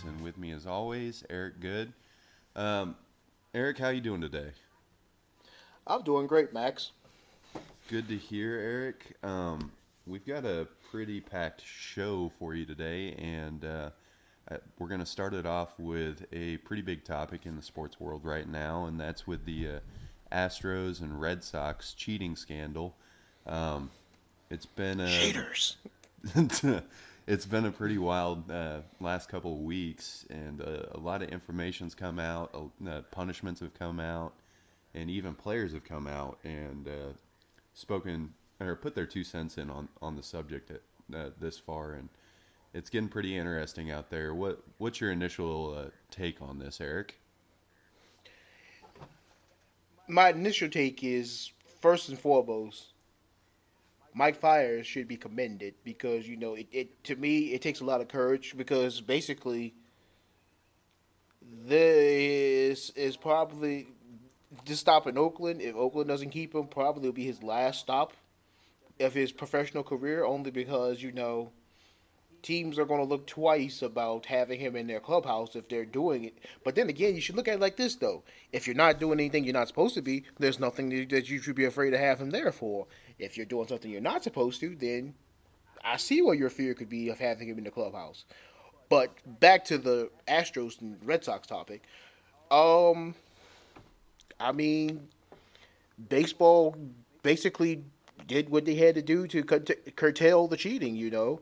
and with me as always, Eric Good. Um, Eric, how you doing today? I'm doing great, Max. Good to hear, Eric. We've got a pretty packed show for you today, and we're going to start it off with a pretty big topic in the sports world right now, and that's with the Astros and Red Sox cheating scandal. Um, it's been a Cheaters. it's been a pretty wild last couple of weeks, and a lot of information's come out. Punishments have come out, and even players have come out and spoken or put their 2 cents in on the subject this far, and it's getting pretty interesting out there. What's your initial take on this, Eric? My initial take is first and foremost, Mike Myers should be commended because it to me it takes a lot of courage because basically this is probably this stop in Oakland. If Oakland doesn't keep him, probably will be his last stop of his professional career. Only because teams are going to look twice about having him in their clubhouse if they're doing it. But then again, you should look at it like this, though. If you're not doing anything you're not supposed to be, there's nothing that you should be afraid to have him there for. If you're doing something you're not supposed to, then I see what your fear could be of having him in the clubhouse. But back to the Astros and Red Sox topic. Um, I mean, baseball basically did what they had to do to curtail the cheating,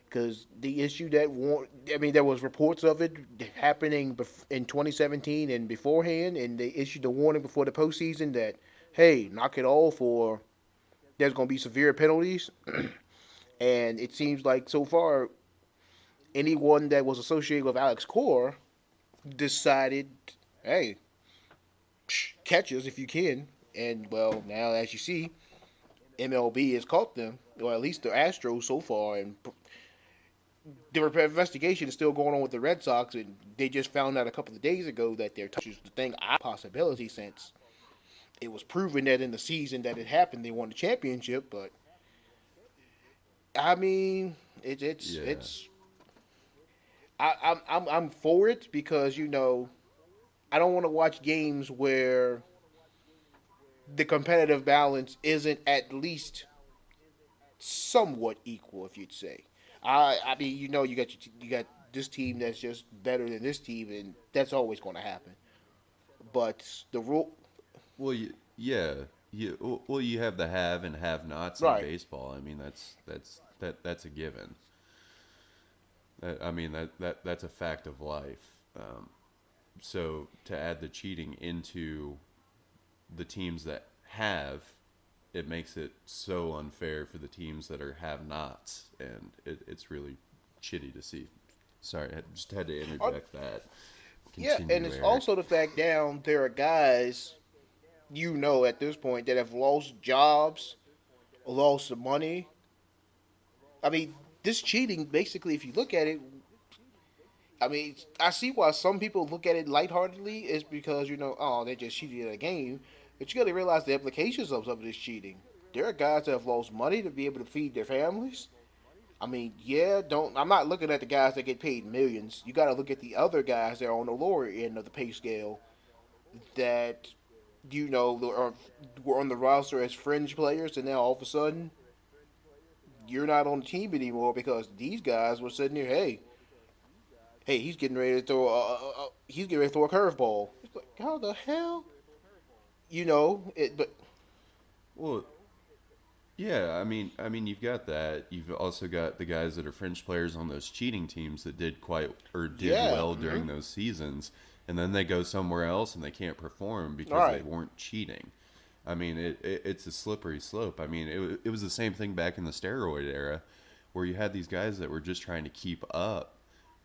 because the issue there was reports of it happening in 2017 and beforehand, and they issued a warning before the postseason that, hey, knock it off, or there's going to be severe penalties. And it seems like so far, anyone that was associated with Alex Cora decided, hey, catch us if you can. And well, now as you see, MLB has caught them, or at least the Astros so far, and the investigation is still going on with the Red Sox, and they just found out a couple of days ago that their touch is the thing I possibility since it was proven that in the season that it happened they won the championship. But I mean, Yeah, I'm for it because I don't want to watch games where the competitive balance isn't at least somewhat equal, if you'd say. I mean, you got this team that's just better than this team, and that's always going to happen. But the rule, yeah, you have the have and have-nots in right? baseball. I mean, that's a given. I mean that's a fact of life. So to add the cheating into the teams that have, it makes it so unfair for the teams that are have-nots, and it's really shitty to see. Sorry, I just had to Uh, interject that. yeah, and Continue, it's Eric. also the fact down there are guys at this point that have lost jobs, lost money. I mean, this cheating basically, if you look at it, I mean, I see why some people look at it lightheartedly is because oh, they just cheated at a game, but you got to realize the implications of some of this cheating. There are guys that have lost money to be able to feed their families. I mean, yeah, don't. I'm not looking at the guys that get paid millions. You got to look at the other guys that are on the lower end of the pay scale that were on the roster as fringe players, and now all of a sudden you're not on the team anymore because these guys were sitting here. Hey, he's getting ready to throw. He's getting ready to throw a curveball. It's like, how the hell? But Well, yeah, I mean, you've got that. You've also got the guys that are fringe players on those cheating teams that did quite or did yeah, well during those seasons, and then they go somewhere else and they can't perform all because they right, weren't cheating. I mean, it's a slippery slope. I mean, it was the same thing back in the steroid era, where you had these guys that were just trying to keep up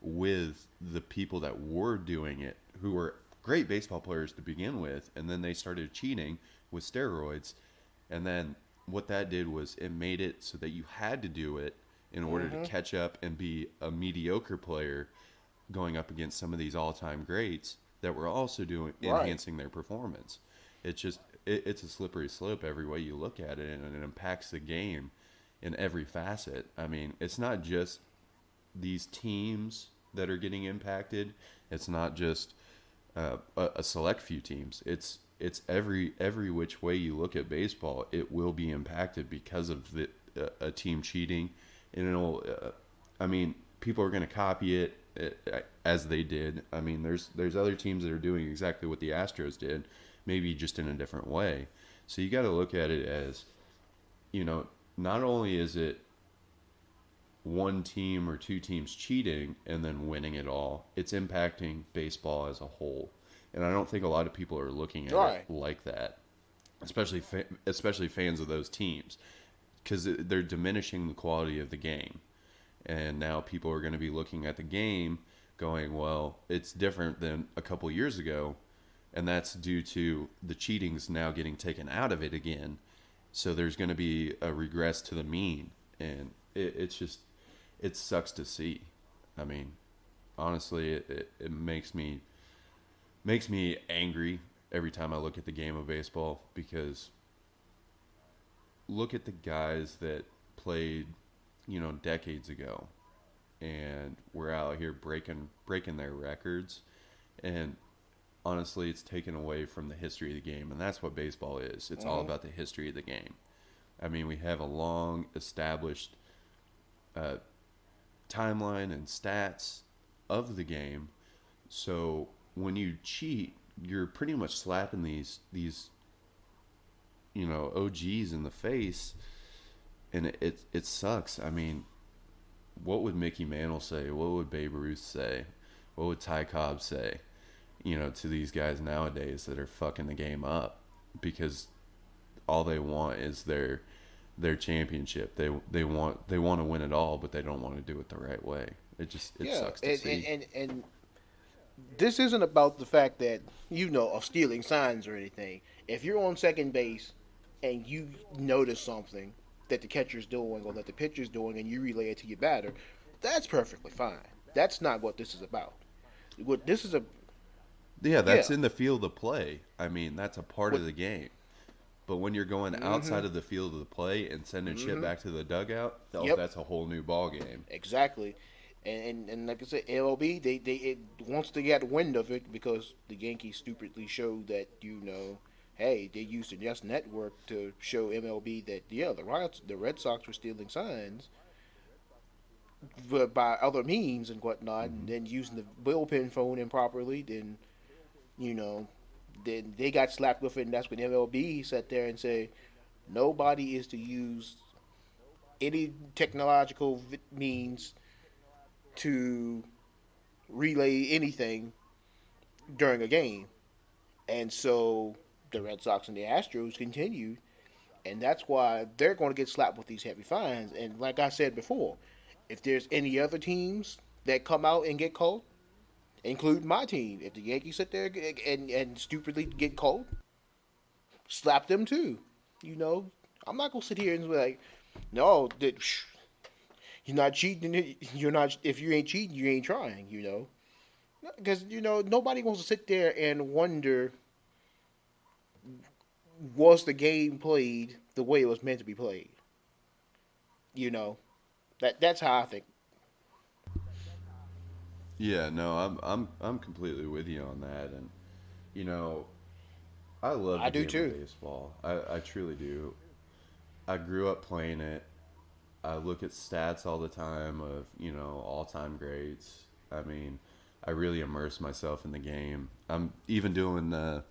with the people that were doing it, who were great baseball players to begin with, and then they started cheating with steroids, and then what that did was it made it so that you had to do it in order to mm-hmm, catch up and be a mediocre player going up against some of these all-time greats that were also doing right. enhancing their performance. It's just it's a slippery slope every way you look at it, and it impacts the game in every facet. I mean, it's not just these teams that are getting impacted. It's not just a select few teams. It's every which way you look at baseball, it will be impacted because of a team cheating, and it'll. I mean, people are going to copy it as they did. I mean, there's other teams that are doing exactly what the Astros did, maybe just in a different way. So you got to look at it as, not only is it one team or two teams cheating and then winning it all, it's impacting baseball as a whole. And I don't think a lot of people are looking at Right. it like that, especially fans of those teams, because they're diminishing the quality of the game. And now people are going to be looking at the game going, well, it's different than a couple years ago, and that's due to the cheatings now getting taken out of it again. So there's going to be a regress to the mean, and it's just, it sucks to see. I mean, honestly, it makes me angry every time I look at the game of baseball, because look at the guys that played, decades ago, and we're out here breaking their records, and honestly, it's taken away from the history of the game, and that's what baseball is. It's all about the history of the game. I mean, we have a long established timeline and stats of the game, so when you cheat, you're pretty much slapping these OGs in the face, and it sucks. I mean, what would Mickey Mantle say? What would Babe Ruth say? What would Ty Cobb say? To these guys nowadays that are fucking the game up, because all they want is their championship. They want to win it all, but they don't want to do it the right way. It sucks to see. And this isn't about the fact that of stealing signs or anything. If you're on second base and you notice something that the catcher's doing or that the pitcher's doing, and you relay it to your batter, that's perfectly fine. That's not what this is about. What this is That's yeah. in the field of play. I mean, that's a part of the game. But when you're going outside of the field of the play and sending shit back to the dugout, Yep. that's a whole new ball game. Exactly. And like I said, MLB once they got wind of it, because the Yankees stupidly showed that hey, they used the Yes Network to show MLB that the Red Sox were stealing signs, but by other means and whatnot, and then using the bullpen phone improperly, you know then they got slapped with it, and that's when MLB sat there and said nobody is to use any technological means to relay anything during a game. And so the Red Sox and the Astros continued, and that's why they're going to get slapped with these heavy fines. And like I said before, if there's any other teams that come out and get caught, including my team, if the Yankees sit there and stupidly get caught, slap them too. I'm not going to sit here and be like, no, you're not cheating. You're not. If you ain't cheating, you ain't trying. Because nobody wants to sit there and wonder, was the game played the way it was meant to be played. That's how I think. Yeah, no, I'm completely with you on that, and you know, I love I the do game of too. baseball. I truly do. I grew up playing it. I look at stats all the time of all time greats. I mean, I really immerse myself in the game. I'm even doing the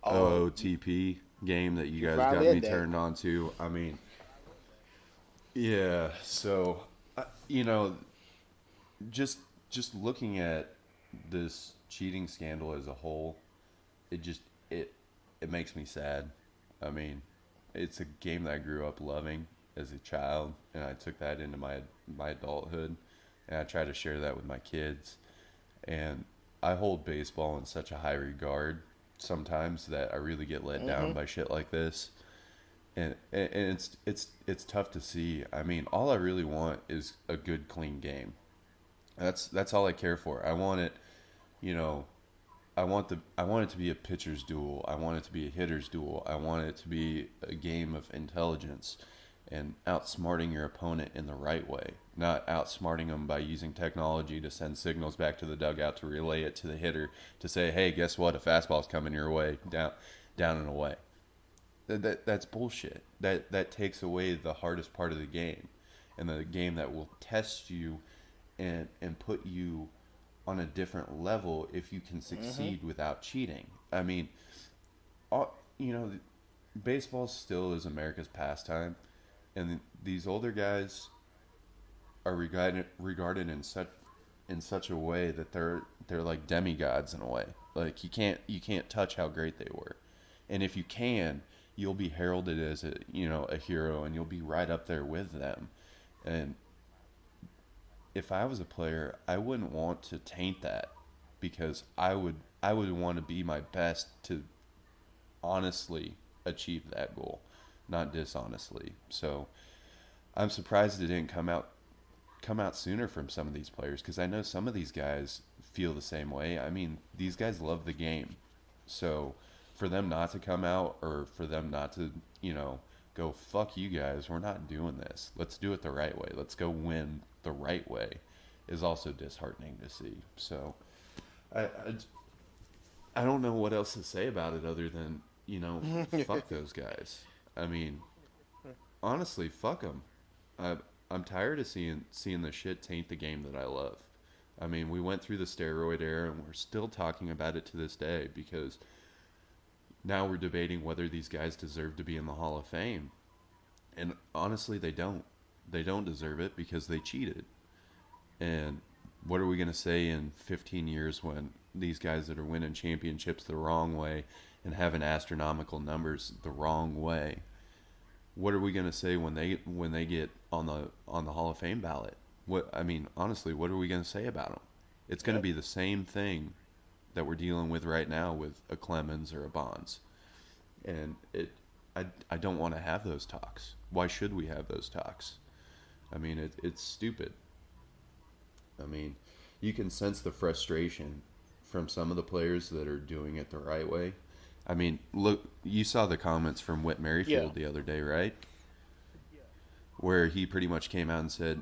Oh, OOTP game that you you guys got finally me had that. turned on to. I mean, yeah. So, you know, just just looking at this cheating scandal as a whole, it just it makes me sad. I mean, it's a game that I grew up loving as a child, and I took that into my adulthood, and I try to share that with my kids. And I hold baseball in such a high regard sometimes that I really get let down Mm-hmm. by shit like this. And it's tough to see. I mean, all I really want is a good, clean game. That's all I care for. I want it, you know, I want it to be a pitcher's duel. I want it to be a hitter's duel. I want it to be a game of intelligence. and outsmarting your opponent in the right way, not outsmarting them by using technology to send signals back to the dugout to relay it to the hitter to say, hey, guess what? A fastball's coming your way, down and away. That's bullshit. That takes away the hardest part of the game, and the game that will test you and put you on a different level if you can succeed without cheating. I mean, you know, baseball still is America's pastime, and these older guys are regarded in such a way that they're like demigods in a way. Like you can't touch how great they were, and if you can, you'll be heralded as a hero, and you'll be right up there with them. And if I was a player, I wouldn't want to taint that, because I would want to be my best to honestly achieve that goal, not dishonestly. So I'm surprised it didn't come out sooner from some of these players, because I know some of these guys feel the same way. I mean, these guys love the game. So for them not to come out, or for them not to, go, fuck you guys, we're not doing this. Let's do it the right way. Let's go win the right way, is also disheartening to see. So I don't know what else to say about it other than, fuck those guys. I mean, honestly, fuck them. I'm tired of seeing the shit taint the game that I love. I mean, we went through the steroid era, and we're still talking about it to this day, because now we're debating whether these guys deserve to be in the Hall of Fame. And honestly, they don't. They don't deserve it because they cheated. And what are we going to say in 15 years when these guys that are winning championships the wrong way and having astronomical numbers the wrong way? What are we going to say when they get on the Hall of Fame ballot? Honestly, what are we going to say about them? It's going to be the same thing that we're dealing with right now with a Clemens or a Bonds. And I don't want to have those talks. Why should we have those talks? I mean, it's stupid. I mean, you can sense the frustration from some of the players that are doing it the right way. I mean, look, you saw the comments from Whit Merrifield the other day, right? Where he pretty much came out and said,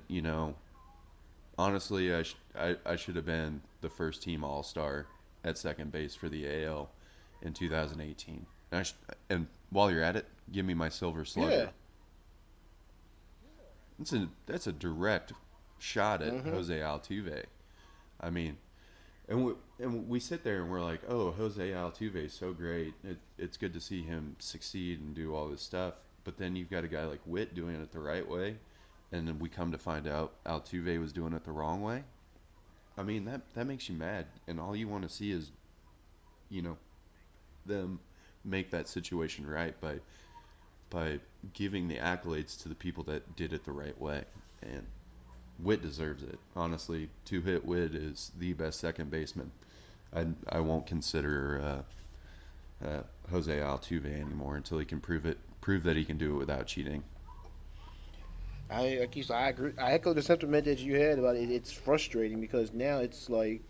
honestly, I should have been the first team All-Star at second base for the AL in 2018. And while you're at it, give me my Silver Slugger. Yeah. That's a direct shot at Jose Altuve. I mean, and we sit there and we're like, oh, Jose Altuve is so great. It's good to see him succeed and do all this stuff. But then you've got a guy like Witt doing it the right way, and then we come to find out Altuve was doing it the wrong way. I mean, that makes you mad, and all you want to see is, them make that situation right by giving the accolades to the people that did it the right way. And Witt deserves it. Honestly, two-hit Witt is the best second baseman. I won't consider Jose Altuve anymore until he can prove that he can do it without cheating. I agree. I echo the sentiment that you had about it. It's frustrating because now it's like,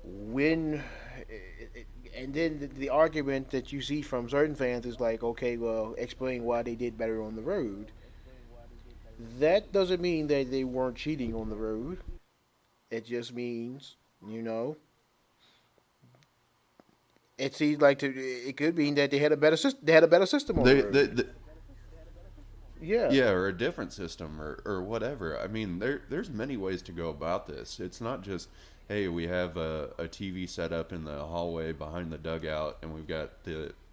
when, and then the argument that you see from certain fans is like, okay, well, explain why they did better on the road. That doesn't mean that they weren't cheating on the road. It just means, it seems like it could mean that they had a better system. They had a better system on the road. Yeah, or a different system, or whatever. I mean, there's many ways to go about this. It's not just, hey, we have a TV set up in the hallway behind the dugout, and we've got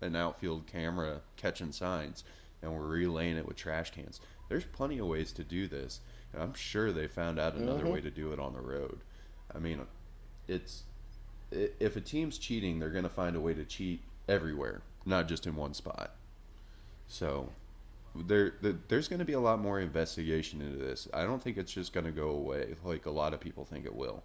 an outfield camera catching signs, and we're relaying it with trash cans. There's plenty of ways to do this, and I'm sure they found out another way to do it on the road. I mean, if a team's cheating, they're going to find a way to cheat everywhere, not just in one spot. So there's going to be a lot more investigation into this. I don't think it's just going to go away like a lot of people think it will.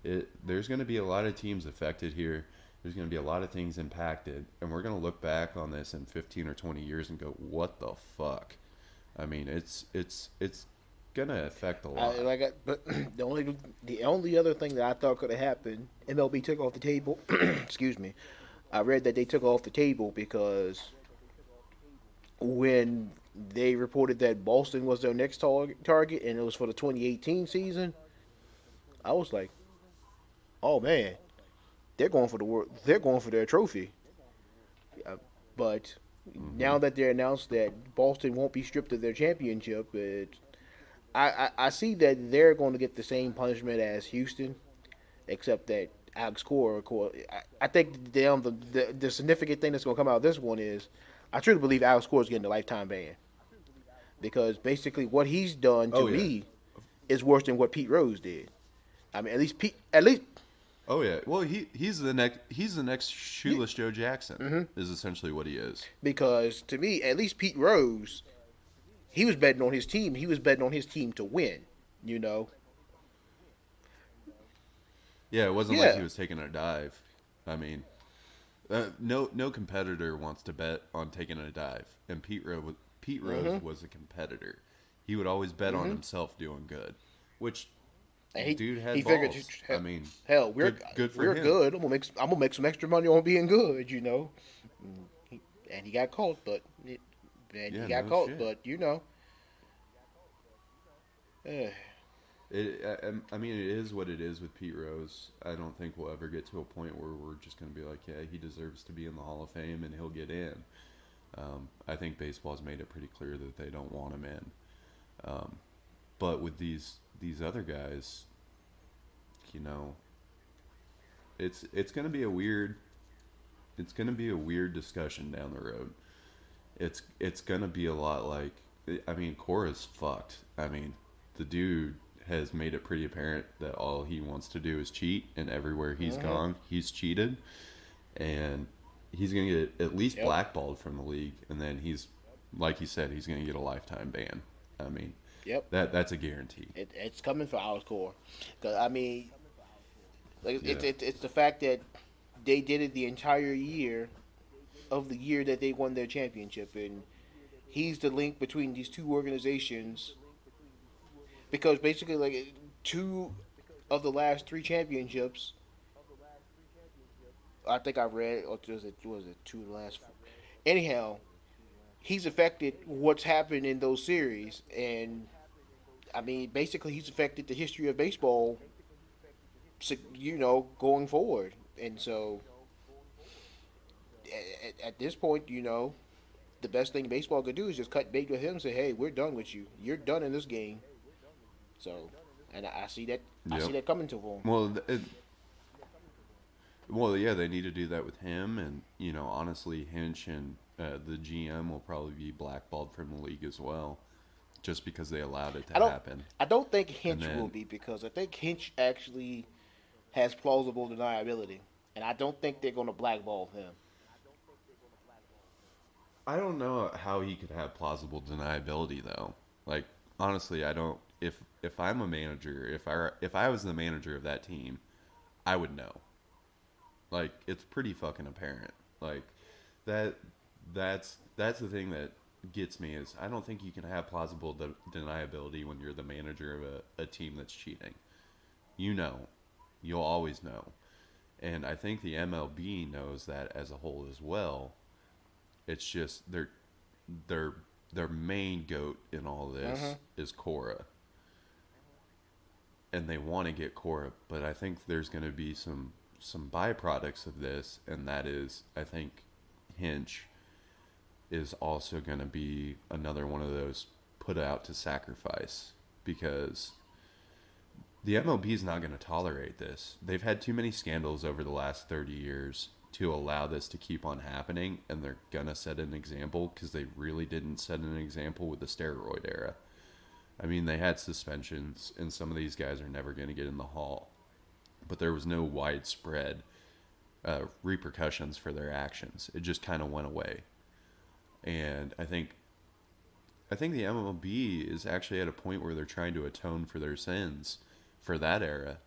There's going to be a lot of teams affected here. There's going to be a lot of things impacted, and we're going to look back on this in 15 or 20 years and go, what the fuck? I mean, it's going to affect a lot. But the only other thing that I thought could have happened, MLB took off the table. Excuse me. I read that they took off the table because when they reported that Boston was their next target, and it was for the 2018 season. I was like, oh man, they're going for the world. They're going for their trophy. But Hmm. now that they're announced that Boston won't be stripped of their championship, I see that they're going to get the same punishment as Houston, except that Alex Cora, I think the significant thing that's going to come out of this one is I truly believe Alex Cora is getting a lifetime ban because basically what he's done to Oh yeah. me is worse than what Pete Rose did. I mean, at least, Oh yeah. Well, he's the next yeah, shoeless Joe Jackson hmm is essentially what he is. because to me, at least Pete Rose, he was betting on his team. He was betting on his team to win. You know, Yeah, it wasn't like he yeah. was taking a dive. I mean, no competitor wants to bet on taking a dive, and Pete Rose hmm was a competitor. He would always bet on hmm himself doing good, which And dude he had figured, balls. I mean, hell, good for we're him. good. I'm gonna make some extra money on being good. You know, and he got caught, and he Yeah, got no caught, shit. but you know, eh, I mean, it is what it is with Pete Rose. I don't think we'll ever get to a point where we're just going to be like, yeah, he deserves to be in the Hall of Fame and he'll get in. I think baseball's made it pretty clear that they don't want him in. But with these other guys, you know, it's going to be a weird it's going to be a weird discussion down the road. It's going to be a lot like, I mean, Cora's fucked. I mean, the dude has made it pretty apparent that all he wants to do is cheat, and everywhere he's hmm gone, he's cheated, and he's going to get at least yep, blackballed from the league, and then he's, like he said, he's going to get a lifetime ban. I mean, yep. that's a guarantee. It's coming for our score, because I mean, like Yeah. it's the fact that they did it the entire year of the year that they won their championship, and he's the link between these two organizations because basically, like two of the last three championships, I think I read, or was it two of the last? Anyhow, he's affected what's happened in those series, and I mean, basically, he's affected the history of baseball, going forward. And so, at this point, the best thing baseball could do is just cut bait with him and say, "Hey, we're done with you. You're done in this game." So, and I see that. I see Yep. that coming to him. Well, well, yeah, they need to do that with him, and honestly, Hinch and the GM will probably be blackballed from the league as well, just because they allowed it to I don't. happen. I don't think And Hinch will then be because I think Hinch actually has plausible deniability, and I don't think they're going to blackball him. I don't know how he could have plausible deniability though. Like honestly, I don't. If I'm a manager, if I was the manager of that team, I would know. Like it's pretty fucking apparent. Like that that's the thing that gets me is I don't think you can have plausible deniability when you're the manager of a team that's cheating. You know, you'll always know, and I think the MLB knows that as a whole as well. It's just their their main goat in all Uh-huh. this is Cora, and they want to get Cora, but I think there's going to be some byproducts of this, and that is I think Hinch is also going to be another one of those put out to sacrifice because the MLB is not going to tolerate this. They've had too many scandals over the last 30 years to allow this to keep on happening, and they're going to set an example because they really didn't set an example with the steroid era. I mean, they had suspensions, and some of these guys are never going to get in the hall, but there was no widespread repercussions for their actions. It just kind of went away, and I think the MLB is actually at a point where they're trying to atone for their sins for that era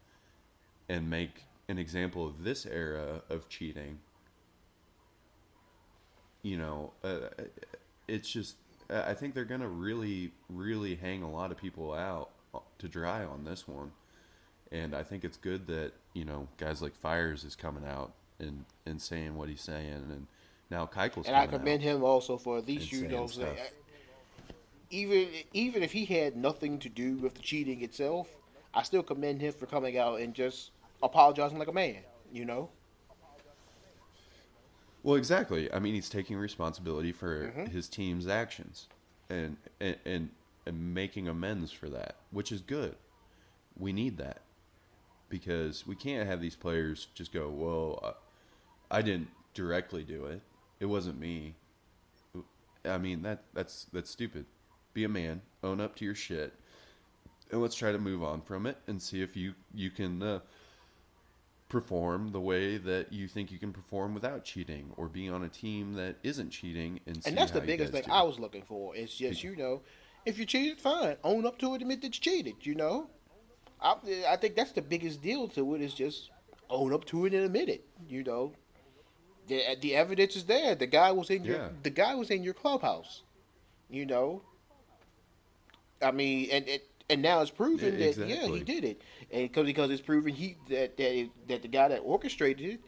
and make an example of this era of cheating. You know, it's just I think they're gonna really, really hang a lot of people out to dry on this one, and I think it's good that guys like Fires is coming out and saying what he's saying, and Now Keichel's And I coming out commend him also for at least and saying say, stuff. even if he had nothing to do with the cheating itself, I still commend him for coming out and just apologizing like a man. You know. Well, exactly. I mean, he's taking responsibility for Hmm. his team's actions and and and, and making amends for that, which is good. We need that because we can't have these players just go, "Well, I didn't directly do it. It wasn't me." I mean, that's stupid. Be a man, own up to your shit, and let's try to move on from it and see if you can perform the way that you think you can perform without cheating, or be on a team that isn't cheating and And see that's how the you biggest guys thing do. I was looking for. It's just if you cheated, fine, own up to it, admit that you cheated. I I think that's the biggest deal to it is just own up to it and admit it. The evidence is there. Yeah, The guy was in your clubhouse. You know, I mean, and now it's yeah, proven that yeah he exactly. did it, and because it's proven that the guy that orchestrated it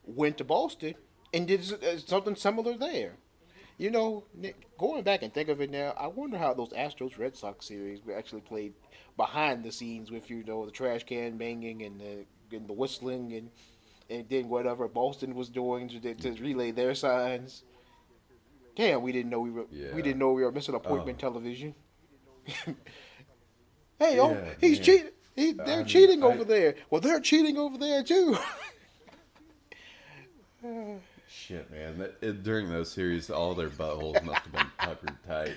went to Boston and did something similar there. Nick, going back and think of it now, I wonder how those Astros Red Sox series were actually played behind the scenes with the trash can banging and the whistling and then whatever Boston was doing to relay their signs. Damn, we Yeah. didn't know we were missing Oh, appointment television. Hey, oh, yeah, he's man. cheating. I They're mean, cheating over there. Well, they're cheating over there too. shit, man. During those series, all their buttholes must have been puckered tight.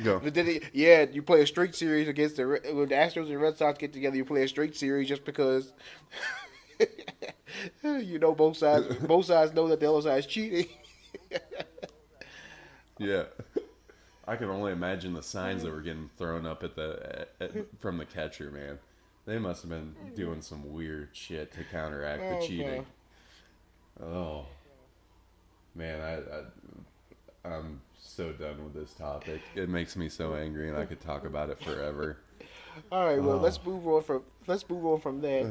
Go. But then, yeah, you play a street series against when the Astros and Red Sox get together. You play a street series just because both sides know that the other side's cheating. Yeah. I can only imagine the signs that were getting thrown up from the catcher, man. They must have been doing some weird shit to counteract the Oh cheating. god. Oh man, I'm so done with this topic. It makes me so angry, and I could talk about it forever. All right, well, Oh, let's move on from that,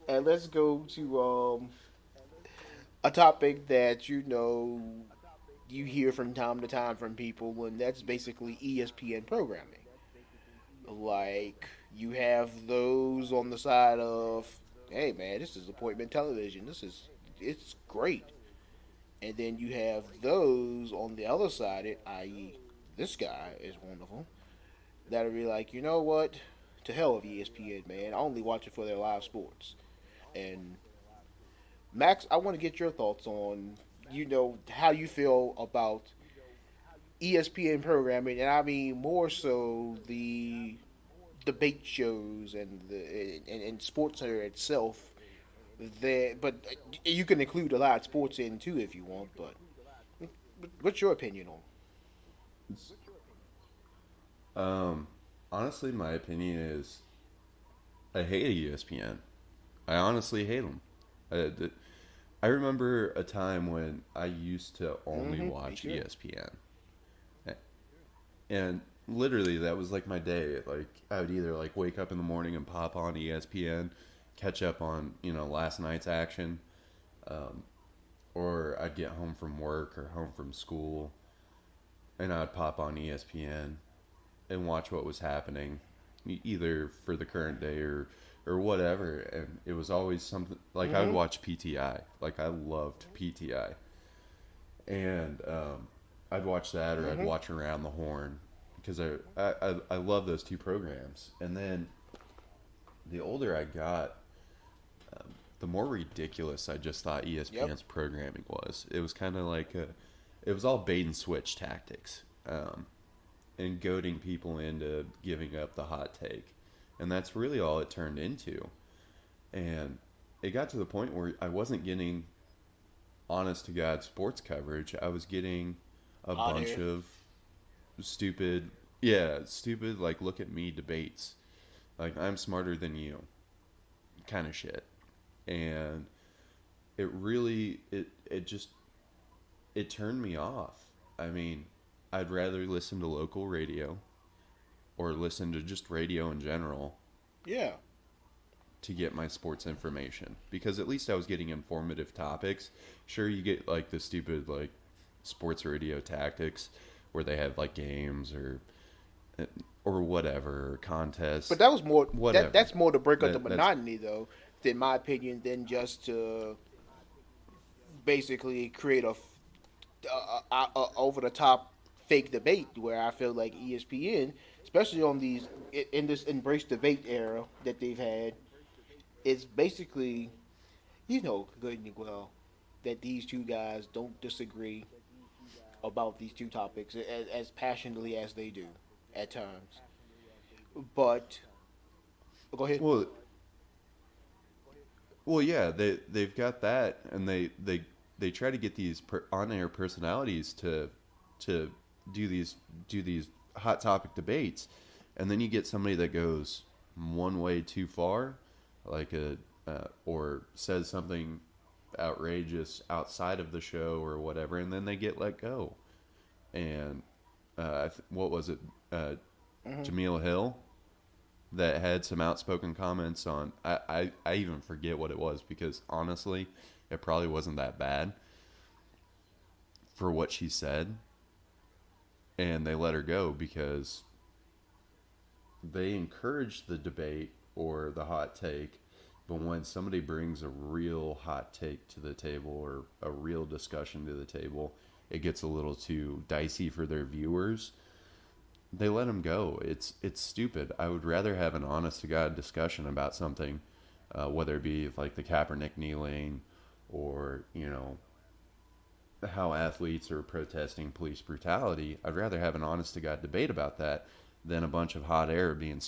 and let's go to a topic that you hear from time to time from people, and that's basically ESPN programming. Like you have those on the side of, hey man, this is appointment television. It's great. And then you have those on the other side, i.e., this guy is one of them, that'll be like, you know what? To hell with ESPN, man. I only watch it for their live sports. And Max, I want to get your thoughts on, how you feel about ESPN programming, and I mean more so the debate shows and Sports Center itself. But you can include a lot of sports in too if you want. But what's your opinion on? um, honestly, my opinion is I hate ESPN. I honestly hate them. I remember a time when I used to only Mm-hmm. Me watch too. ESPN, and literally that was like my day. Like I would either like wake up in the morning and pop on ESPN, catch up on last night's action, um, or I'd get home from work or home from school, and I'd pop on ESPN and watch what was happening, either for the current day or whatever. And it was always something like I would Mm-hmm. watch PTI. Like I loved PTI, and I'd watch that, or I'd Mm-hmm. watch Around the Horn because I love those two programs. And then the older I got, the more ridiculous I just thought Yep. ESPN's programming was. It was kind of like it was all bait and switch tactics, and goading people into giving up the hot take, and that's really all it turned into. And it got to the point where I wasn't getting honest to God sports coverage. I was getting a Hot bunch air. of stupid, yeah, stupid, like, look at me debates. Like, I'm smarter than you kind of shit. And it really, it just, it turned me off. I mean, I'd rather listen to local radio or listen to just radio in general Yeah. to get my sports information, because at least I was getting informative topics. Sure, you get like the stupid like sports radio tactics where they have like games or whatever contests, But that was more whatever. that's more to break up the That's monotony, though, in my opinion, than just to basically create a over the top fake debate. Where I feel like ESPN, especially on these in this embrace debate era that they've had, is basically good and well that these two guys don't disagree about these two topics as passionately as they do at times. But go ahead. well, well, yeah, they've got that, and they try to get these on air personalities to do these hot topic debates, and then you get somebody that goes one way too far, like or says something outrageous outside of the show or whatever, and then they get let go. And what was it, Jameel Hill, that had some outspoken comments on. I even forget what it was because honestly, it probably wasn't that bad for what she said, and they let her go because they encourage the debate or the hot take, but when somebody brings a real hot take to the table or a real discussion to the table, it gets a little too dicey for their viewers. They let them go. It's stupid. I would rather have an honest to God discussion about something, whether it be like the Kaepernick kneeling, or how athletes are protesting police brutality. I'd rather have an honest to God debate about that than a bunch of hot air being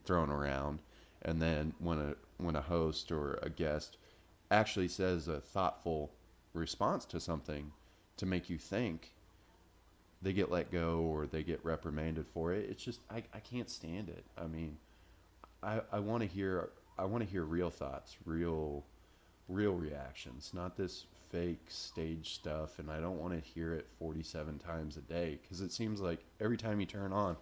thrown around. And then when a host or a guest actually says a thoughtful response to something to make you think, they get let go or they get reprimanded for it. It's just I can't stand it. I mean, I want to hear real thoughts, real reactions, not this fake stage stuff. And I don't want to hear it 47 times a day because it seems like every time you turn on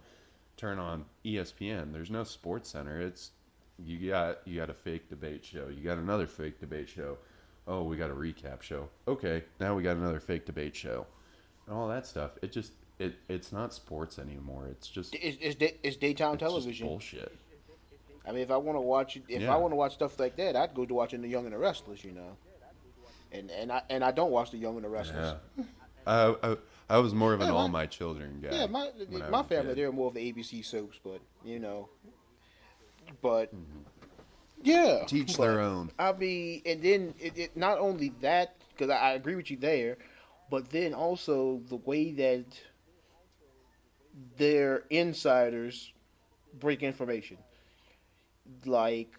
ESPN, there's no Sports Center. It's you got a fake debate show. You got another fake debate show. Oh, we got a recap show. Okay, now we got another fake debate show. And all that stuff. It's not sports anymore. It's just It's daytime it's just television. bullshit. I mean, if I want to watch Yeah. stuff like that, I'd go to watching The Young and the Restless. And I don't watch The Young and the Restless. Yeah. I, I I was more of an Yeah, All My Children guy yeah, my when I my was a family kid. they're more of the ABC soaps, but yeah, Teach but their own. I mean, and then it not only that because I agree with you there, but then also the way that their insiders break information, like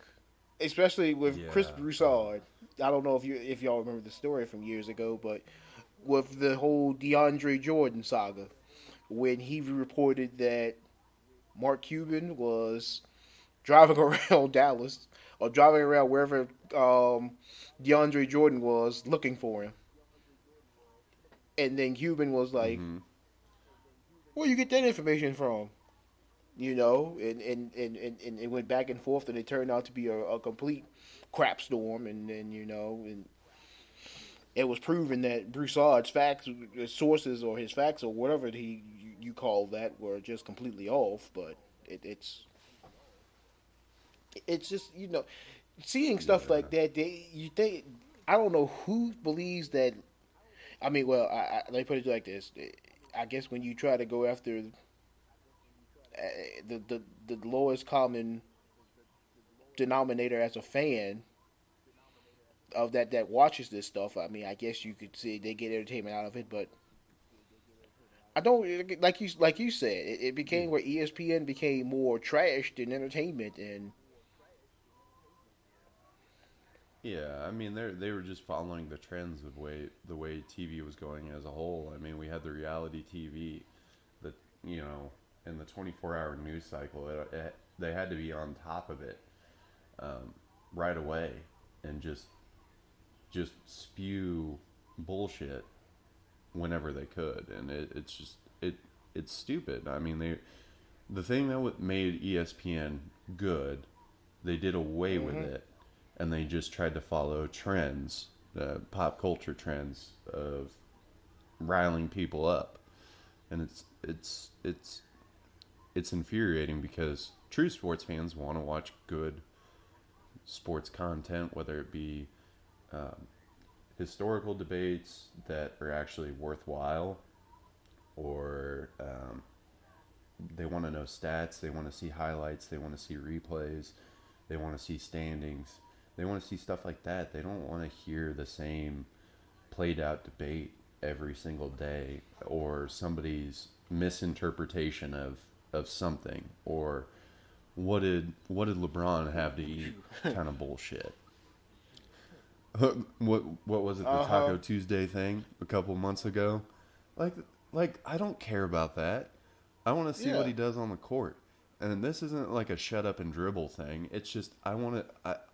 especially with Chris Yeah. Broussard. I don't know if y'all remember the story from years ago, but with the whole DeAndre Jordan saga, when he reported that Mark Cuban was driving around Dallas or driving around wherever DeAndre Jordan was looking for him, and then Cuban was like, Mm-hmm. "Where you get that information from?" And it went back and forth, and it turned out to be a complete crap storm, and then and it was proven that Broussard's facts, his sources, or his facts, or whatever you call that, were just completely off. But it's just seeing stuff Yeah. like that. You think I don't know who believes that. I mean, well, let me put it like this. I guess when you try to go after the lowest common denominator as a fan of that watches this stuff, I mean, I guess you could say they get entertainment out of it, but I don't like you said. It became where ESPN became more trash than entertainment, and Yeah, I mean they were just following the trends of the way TV was going as a whole. I mean, we had the reality TV that in the 24-hour news cycle, they had to be on top of it right away and just spew bullshit whenever they could, and it's stupid. I mean, the thing that made ESPN good, they did away with mm-hmm. it, and they just tried to follow trends, pop culture trends of riling people up, and it's infuriating because true sports fans want to watch good sports content, whether it be um, historical debates that are actually worthwhile, or they want to know stats, they want to see highlights, they want to see replays, they want to see standings, they want to see stuff like that. They don't want to hear the same played out debate every single day, or somebody's misinterpretation of something, or what did LeBron have to eat kind of bullshit. What was it, the Uh-huh. Taco Tuesday thing a couple months ago? Like like I don't care about that. I want to see what Yeah. he does on the court. And this isn't like a shut up and dribble thing. It's just I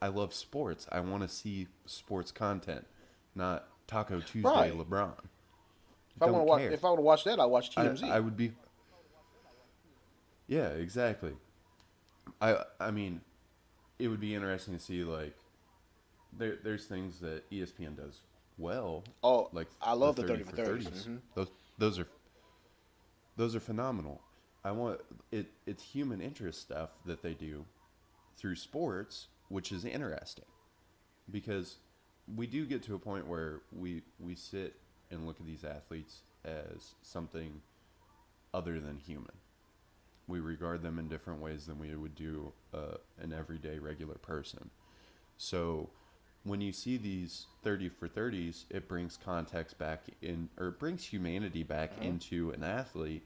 love sports. I want to see sports content, not Taco Tuesday Right. LeBron. If I want Don't to watch, care. if I want to watch that, I watch I TMZ. would be, yeah, exactly. I mean, it would be interesting to see, like, there's things that ESPN does well, Oh, like I the love the 30 30 for for 30s. 30s. Those are phenomenal. I want it. It's human interest stuff that they do through sports, which is interesting because we do get to a point where we sit and look at these athletes as something other than human. We regard them in different ways than we would do an everyday regular person. So when you see these 30 for 30s, it brings context back in, or it brings humanity back Mhm. into an athlete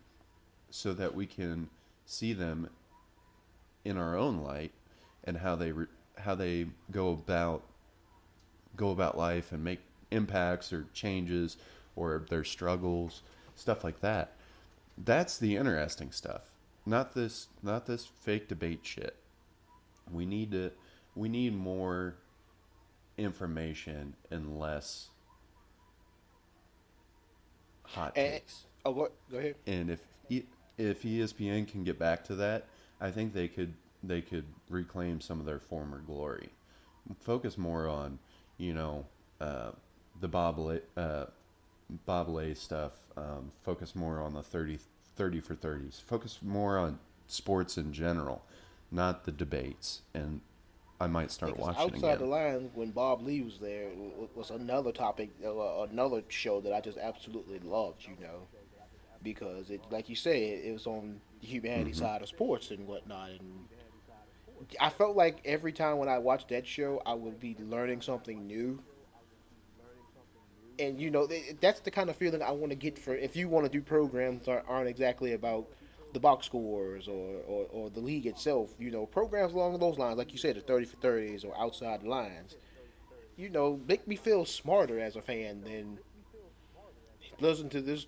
so that we can see them in our own light, and how they go about life and make impacts or changes, or their struggles, stuff like that. That's the interesting stuff. Not this fake debate shit. We need to we need more information and less hot And takes. oh, go ahead. And if ESPN can get back to that, I think they could reclaim some of their former glory. Focus more on, you know, uh, the Bob Lay stuff. Focus more on the 30 for 30s. Focus more on sports in general, not the debates. And I might start Because watching outside the again. lines, when Bob Lee was there, was another topic, another show that I just absolutely loved. Because it, like you say, it was on the humanity Hmm. side of sports and whatnot. And I felt like every time when I watched that show, I would be learning something new. And that's the kind of feeling I want to get for if you want to do programs that aren't exactly about the box scores or the league itself. Programs along those lines, like you said, the 30 for 30s or outside the lines. Make me feel smarter as a fan than listen to this.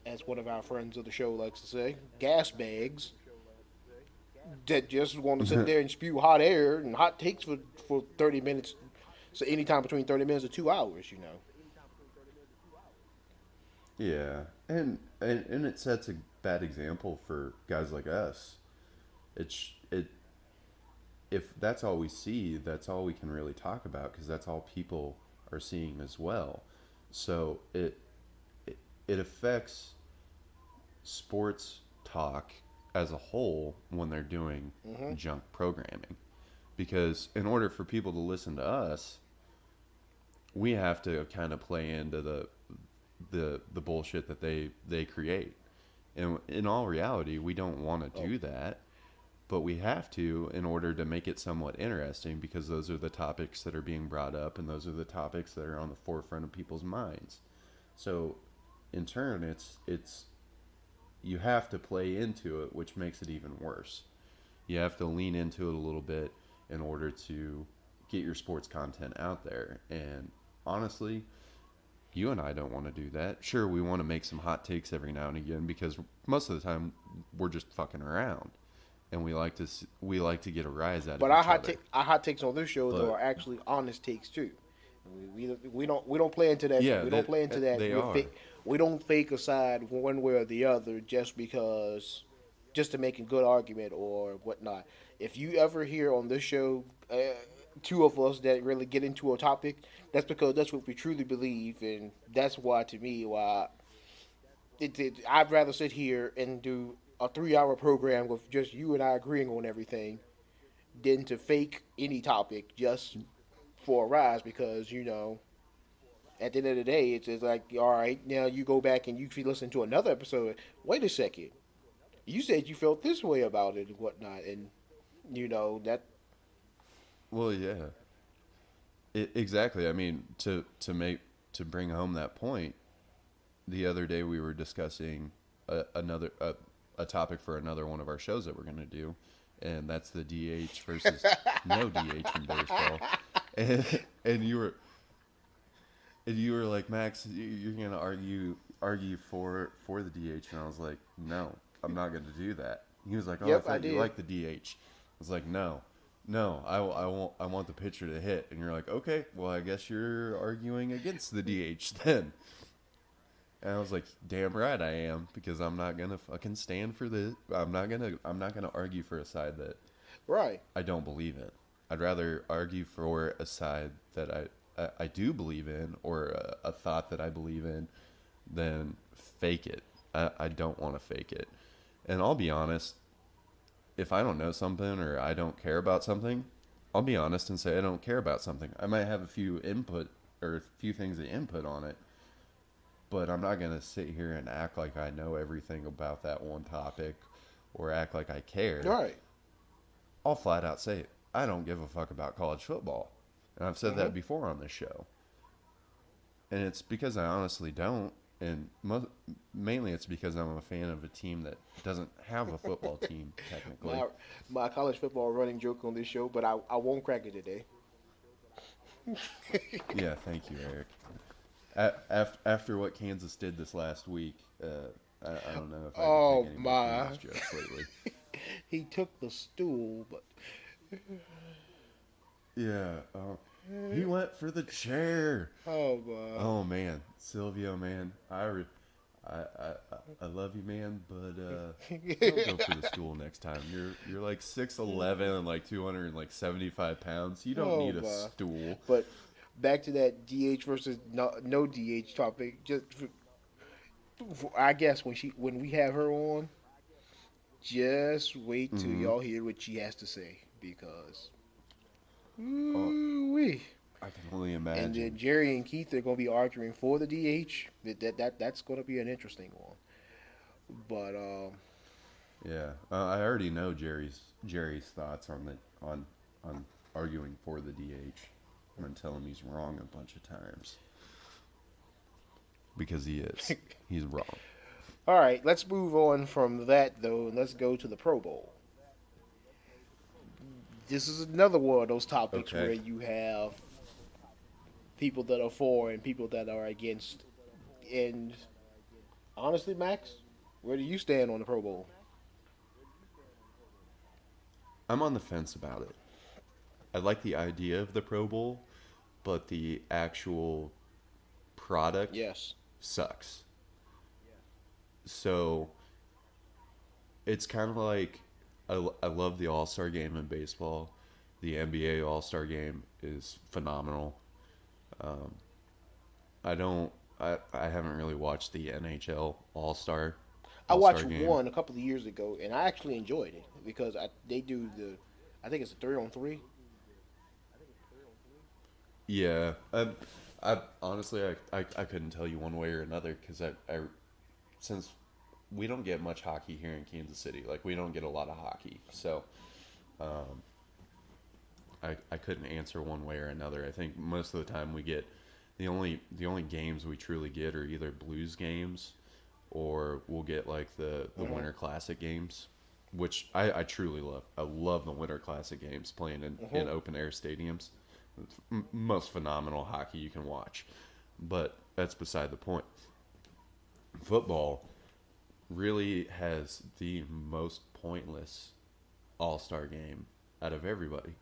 As one of our friends of the show likes to say, gas bags that just want to sit there and spew hot air and hot takes for 30 minutes. So anytime between 30 minutes and 2 hours. Yeah, and it sets a bad example for guys like us. It if that's all we see, that's all we can really talk about because that's all people are seeing as well. So it affects sports talk as a whole when they're doing Hmm. junk programming, because in order for people to listen to us, we have to kind of play into the bullshit that they create. And in all reality, we don't want to Oh, do that, but we have to in order to make it somewhat interesting because those are the topics that are being brought up and those are the topics that are on the forefront of people's minds. So in turn, it's you have to play into it, which makes it even worse. You have to lean into it a little bit in order to get your sports content out there. And honestly, you and I don't want to do that. Sure, we want to make some hot takes every now and again because most of the time we're just fucking around, and we like to get a rise out of but each other. our hot takes on this show though But are actually honest takes too. We don't play into that. yeah, We don't play into that. they are. We don't fake a side one way or the other just to make a good argument or whatnot. If you ever hear on this show, two of us that really get into a topic, that's because that's what we truly believe, and that's why, to me, I'd rather sit here and do a 3 hour program with just you and I agreeing on everything than to fake any topic just for a rise. Because at the end of the day, it's like, all right, now you go back and you listen to another episode. Wait a second, you said you felt this way about it and whatnot, and that. Well, yeah, exactly. I mean, to bring home that point, the other day we were discussing a topic for another one of our shows that we're going to do, and that's the DH versus no DH in baseball. And you were like, Max, you're going to argue for the DH, and I was like, no, I'm not going to do that. He was like, oh, Yep, I I thought you did. liked the DH. I was like, no, I want the pitcher to hit. And you're like, okay, well, I guess you're arguing against the DH then. And I was like, damn right I am, because I'm not gonna fucking stand for this. I'm not gonna argue for a side that Right. I don't believe in. I'd rather argue for a side that I do believe in, or a thought that I believe in, than fake it. I don't want to fake it. And I'll be honest, if I don't know something or I don't care about something, I'll be honest and say I don't care about something. I might have a few input or a few things to input on it, but I'm not going to sit here and act like I know everything about that one topic or act like I care. Right. I'll flat out say it. I don't give a fuck about college football. And I've said Mm-hmm. that before on this show. And it's because I honestly don't. And mainly it's because I'm a fan of a team that doesn't have a football team, technically. My college football running joke on this show, but I won't crack it today. Yeah, thank you, Eric. After what Kansas did this last week, I don't know if I Oh, can make any more my. Kansas jokes lately. He took the stool, but Yeah, he went for the chair. oh my. Oh man, Silvio, man, I love you, man, but don't go for the stool next time. You're like 6'11" and like 275 pounds. You don't Oh, need a my. stool. But back to that DH versus no DH topic. I guess when we have her on, just wait till y'all hear what she has to say, because ooh-wee. I can only And imagine. then Jerry and Keith are going to be arguing for the DH. That's going to be an interesting one. But Yeah, I already know Jerry's thoughts on arguing for the DH. I'm gonna tell him he's wrong a bunch of times, because he is. He's wrong. all right, let's move on from that though, and let's go to the Pro Bowl. This is another one of those topics Okay. where you have people that are for and people that are against. And honestly, Max, where do you stand on the Pro Bowl? I'm on the fence about it. I like the idea of the Pro Bowl, but the actual product Yes. sucks. So it's kind of like I love the All-Star game in baseball. The NBA All-Star game is phenomenal. I haven't really watched the NHL All-Star I watched game. one a couple of years ago, and I actually enjoyed it because they do I think it's a 3-on-3. Yeah, I honestly I couldn't tell you one way or another, because I since we don't get much hockey here in Kansas City, like we don't get a lot of hockey, so I couldn't answer one way or another. I think most of the time we get the only games we truly get are either Blues games, or we'll get like the Winter Classic games, which I truly love. I love the Winter Classic games, playing in open air stadiums. It's most phenomenal hockey you can watch, but that's beside the point. Football really has the most pointless all-star game out of everybody,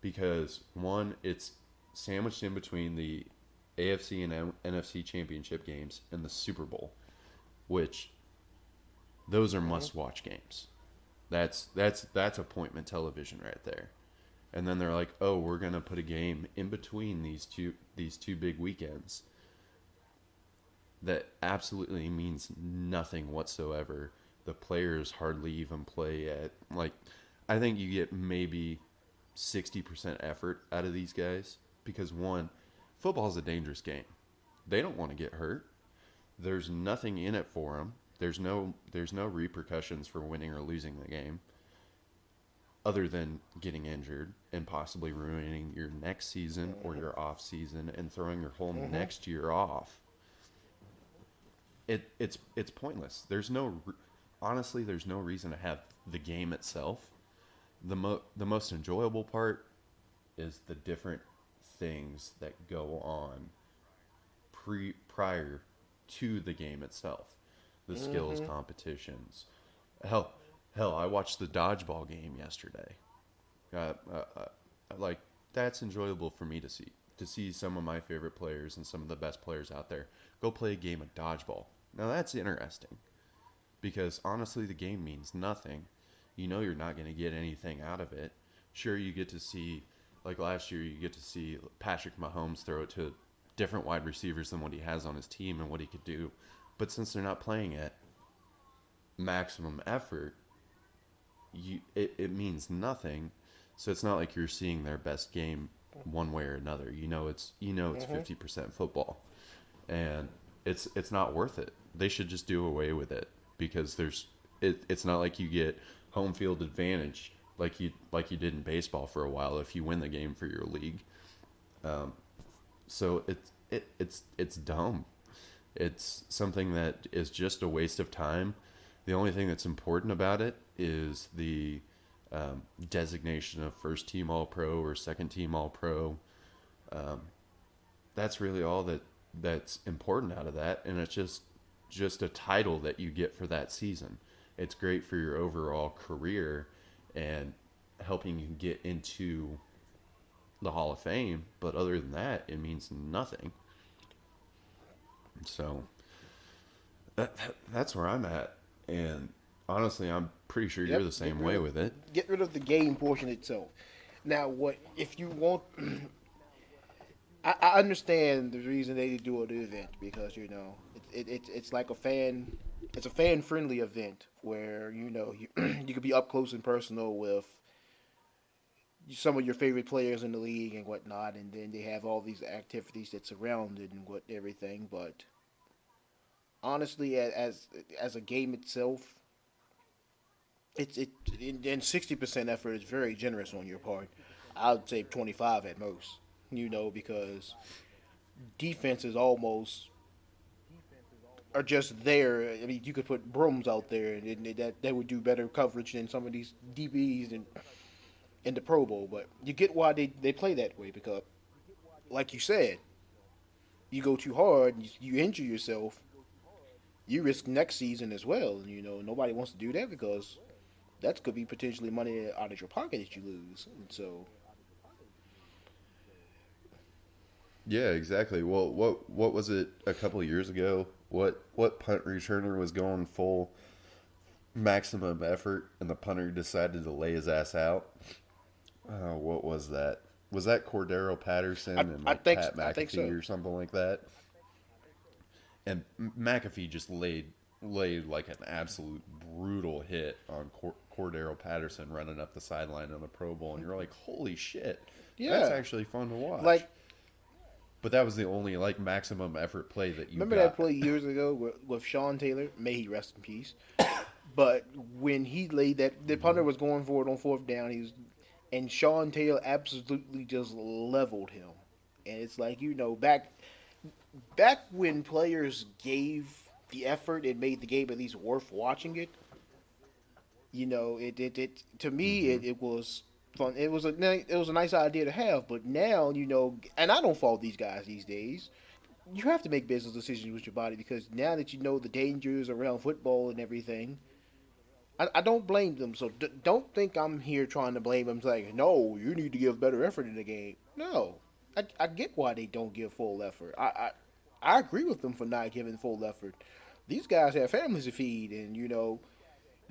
because one, it's sandwiched in between the AFC and NFC championship games and the Super Bowl, which those are must-watch games. That's appointment television right there. and then they're like, "Oh, we're gonna put a game in between these two big weekends." That absolutely means nothing whatsoever. The players hardly even play at like. I think you get maybe 60% effort out of these guys because one, football is a dangerous game. They don't want to get hurt. There's nothing in it for them. There's no repercussions for winning or losing the game other than getting injured and possibly ruining your next season or your off season and throwing your whole next year off. It's pointless. Honestly, there's no reason to have the game itself. The most enjoyable part is the different things that go on prior to the game itself. The skills competitions. Hell, I watched the dodgeball game yesterday. Like that's enjoyable for me to see some of my favorite players and some of the best players out there go play a game of dodgeball. Now that's interesting because honestly, the game means nothing. You know you're not going to get anything out of it. Sure, you get to see, like last year, you get to see Patrick Mahomes throw it to different wide receivers than what he has on his team and what he could do. But since they're not playing at maximum effort, it means nothing. So it's not like you're seeing their best game one way or another. It's 50% football, and it's not worth it. They should just do away with it because it's not like you get home field advantage like you did in baseball for a while if you win the game for your league. So it's dumb. It's something that is just a waste of time. The only thing that's important about it is the designation of first team All Pro or second team All Pro. That's really all that's important out of that, and it's just a title that you get for that season. It's great for your overall career and helping you get into the Hall of Fame, but other than that, it means nothing. So that's where I'm at, and honestly, I'm pretty sure you're the same way with it. Get rid of the game portion itself. Now, what if you want? I understand the reason they do the event because it's like it's a fan friendly event where you you could be up close and personal with some of your favorite players in the league and whatnot, and then they have all these activities that surround it and everything. But honestly, as a game itself, and 60% effort is very generous on your part. I would say 25 at most. Because defense is almost are just there. I mean, you could put brooms out there, and that would do better coverage than some of these DBs in the Pro Bowl. But you get why they play that way because, like you said, you go too hard, you injure yourself, you risk next season as well. And, nobody wants to do that because that could be potentially money out of your pocket that you lose. And so. Yeah, exactly. Well, what was it a couple of years ago? What punt returner was going full maximum effort, and the punter decided to lay his ass out? What was that? Was that Cordero Patterson and Pat McAfee so. or something like that? And McAfee just laid like an absolute brutal hit on Cordero Patterson running up the sideline on the Pro Bowl, and you're like, holy shit, that's actually fun to watch. But that was the only maximum effort play that you remember got. That play years ago with Sean Taylor. May he rest in peace. But when he laid that, the punter was going for it on fourth down. And Sean Taylor absolutely just leveled him. And it's like back when players gave the effort, it made the game at least worth watching it. It to me it was fun. It was a nice idea to have, but now and I don't fault these guys these days. You have to make business decisions with your body because now that you know the dangers around football and everything, I don't blame them. So don't think I'm here trying to blame them. It's like, no, you need to give better effort in the game. No, I get why they don't give full effort. I agree with them for not giving full effort. These guys have families to feed, and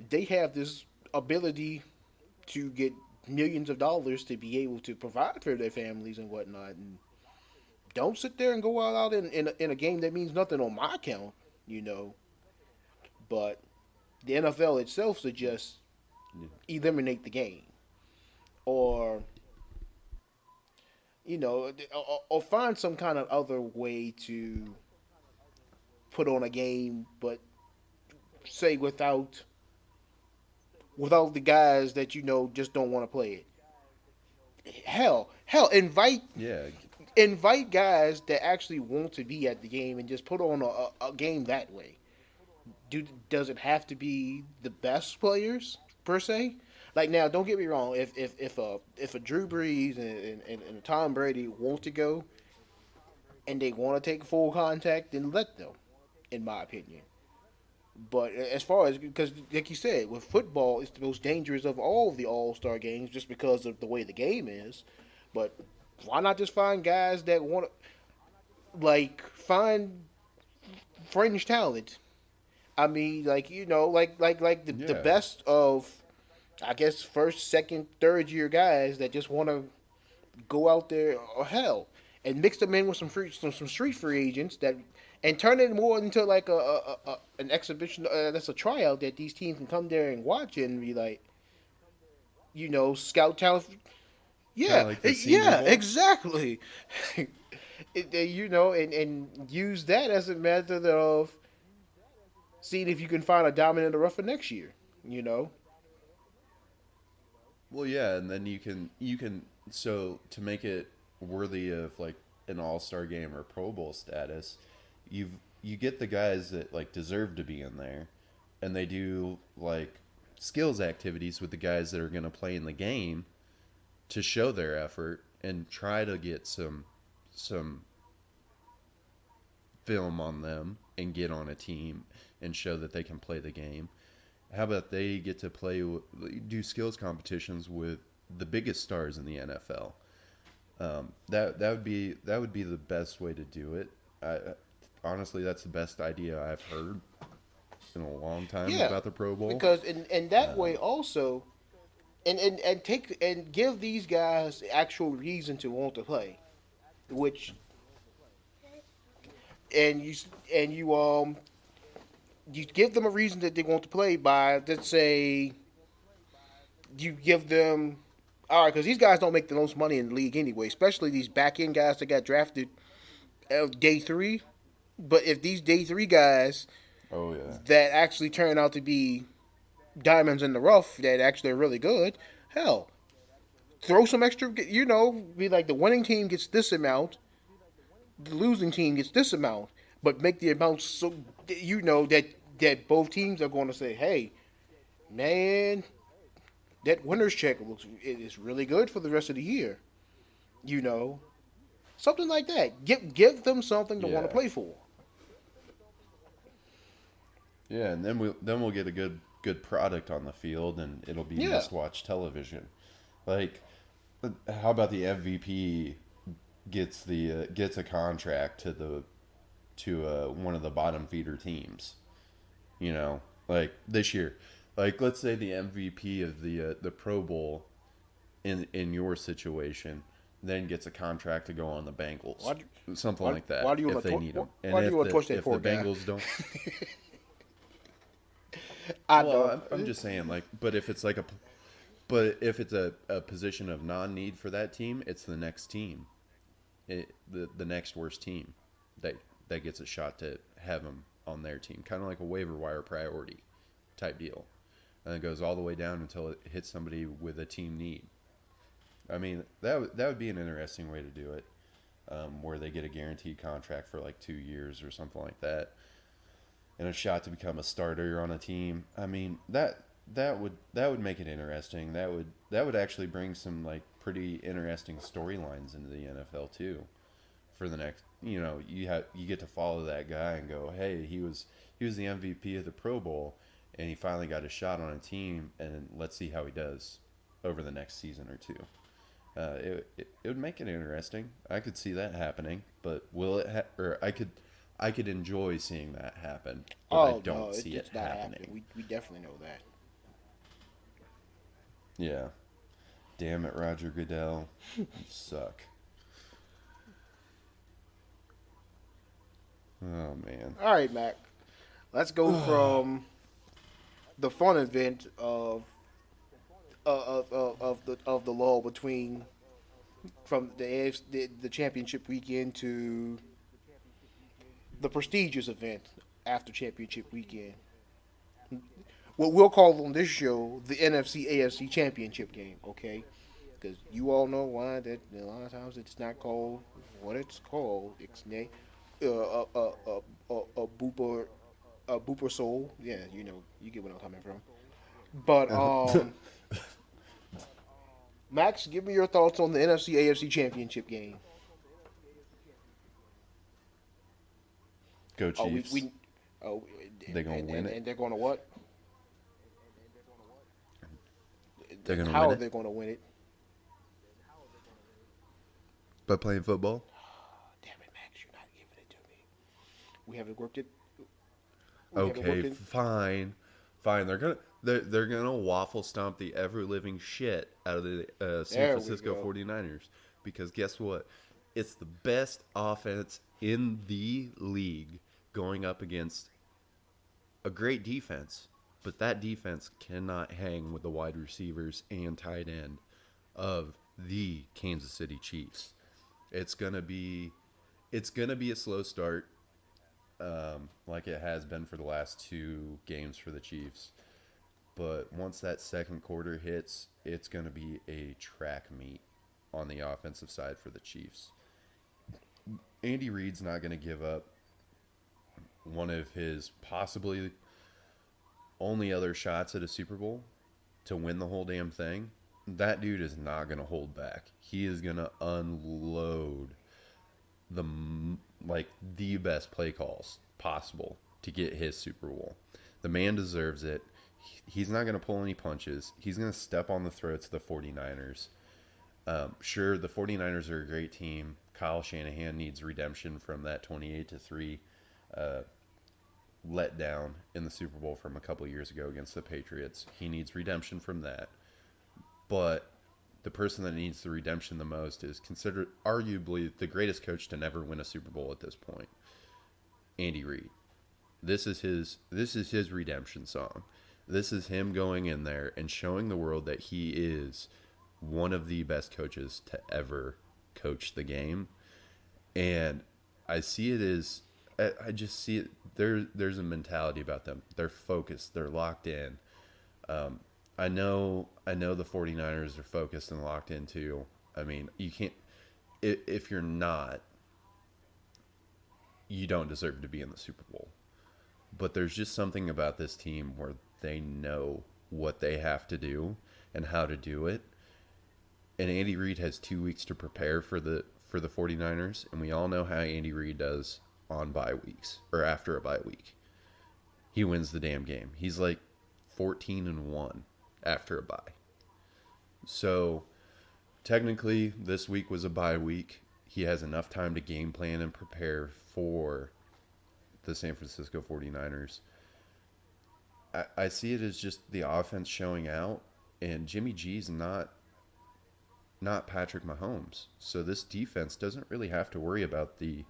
they have this ability to get millions of dollars to be able to provide for their families and whatnot. And don't sit there and go all out in a game that means nothing on my account, you know. But the NFL itself should just Yeah. eliminate the game, or or find some kind of other way to put on a game, but say without the guys that just don't want to play it. Hell, Yeah. invite guys that actually want to be at the game and just put on a game that way. Does it have to be the best players per se? Like now, don't get me wrong. If a Drew Brees and a Tom Brady want to go and they want to take full contact, then let them. In my opinion. But as far as because, like you said, with football, it's the most dangerous of all the All Star games, just because of the way the game is. But why not just find guys that want to find fringe talent? I mean, the Yeah. best of, I guess, first, second, third year guys that just want to go out there, or hell, and mix them in with some street free agents that, and turn it more into like an exhibition, that's a tryout that these teams can come there and watch it and be like, scout talent. Kind Yeah, of like the Senior yeah, Bowl. exactly. And use that as a method of seeing if you can find a diamond in the rough for next year. You know. Well, yeah, and then you can so to make it worthy of like an All-Star game or Pro Bowl status, you get the guys that like deserve to be in there, and they do like skills activities with the guys that are going to play in the game to show their effort and try to get some film on them and get on a team and show that they can play the game. How about they get to do skills competitions with the biggest stars in the NFL? That would be the best way to do it. Honestly, that's the best idea I've heard in a long time Yeah, about the Pro Bowl. because in that way also, and take and give these guys actual reason to want to play, which and you give them a reason that they want to play by, let's say, you give them, all right, because these guys don't make the most money in the league anyway, especially these back end guys that got drafted day three. But if these day three guys Oh yeah, that actually turn out to be diamonds in the rough that actually are really good, hell, throw some extra, be like the winning team gets this amount, the losing team gets this amount, but make the amount so that both teams are going to say, hey, man, that winner's check is really good for the rest of the year, you know, something like that. Give them something to want to yeah, play for. yeah, and then we'll get a good product on the field, and it'll be Yeah. must-watch television. Like, how about the MVP gets a contract to one of the bottom feeder teams? Like this year, like let's say the MVP of the Pro Bowl in your situation then gets a contract to go on the Bengals, Why, something why, like that, why do you if want they to? need him. And Why do you want to torch that if poor the guy? Bengals don't, I well, know. I'm just saying, like, if it's a position of non-need for that team, it's the next team, the next worst team that gets a shot to have him on their team, kind of like a waiver wire priority type deal, and it goes all the way down until it hits somebody with a team need. I mean, that would be an interesting way to do it, where they get a guaranteed contract for like 2 years or something like that, and a shot to become a starter on a team. I mean, that would make it interesting. That would actually bring some like pretty interesting storylines into the NFL too. For the next, you get to follow that guy and go, hey, he was the MVP of the Pro Bowl, and he finally got a shot on a team, and let's see how he does over the next season or two. It would make it interesting. I could see that happening, but will it? Or I could enjoy seeing that happen, but I Oh no, don't see it's it not happening. happening. We definitely know that. Yeah. Damn it, Roger Goodell. You suck. Oh, man. All right, Mac. Let's go from the fun event of the lull between from the championship weekend to the prestigious event after championship weekend. What we'll call on this show the NFC AFC championship game, okay? Because you all know why that a lot of times it's not called what it's called. It's a booper soul. Yeah, you get where I'm coming from. But Max, give me your thoughts on the NFC AFC championship game. Go Oh, Chiefs. oh, They gonna win it? And they're gonna what? They're going to How win are it? they gonna win it? By playing football? Damn it, Max, you're not giving it to me. We haven't worked it. We haven't Okay, worked it. fine. They're gonna waffle stomp the ever living shit out of the San There we Francisco go. 49ers, because guess what? It's the best offense in the league going up against a great defense, but that defense cannot hang with the wide receivers and tight end of the Kansas City Chiefs. It's gonna be a slow start, like it has been for the last two games for the Chiefs. But once that second quarter hits, it's going to be a track meet on the offensive side for the Chiefs. Andy Reid's not going to give up one of his possibly only other shots at a Super Bowl to win the whole damn thing. That dude is not going to hold back. He is going to unload the the best play calls possible to get his Super Bowl. The man deserves it. He's not going to pull any punches. He's going to step on the throats of the 49ers. Sure, the 49ers are a great team. Kyle Shanahan needs redemption from that 28-3 letdown in the Super Bowl from a couple years ago against the Patriots. He needs redemption from that. But the person that needs the redemption the most is considered arguably the greatest coach to never win a Super Bowl at this point, Andy Reid. This is his redemption song. This is him going in there and showing the world that he is one of the best coaches to ever coach the game. And I see it as, I just see it, there's a mentality about them. They're focused. They're locked in. I know the 49ers are focused and locked in too. I mean, you can't, if you're not, you don't deserve to be in the Super Bowl. But there's just something about this team where they know what they have to do and how to do it. And Andy Reid has 2 weeks to prepare for the 49ers, and we all know how Andy Reid does on bye weeks or after a bye week. He wins the damn game. He's like 14-1 after a bye. So technically this week was a bye week. He has enough time to game plan and prepare for the San Francisco 49ers. I see it as just the offense showing out, and Jimmy G's not Patrick Mahomes. So this defense doesn't really have to worry about the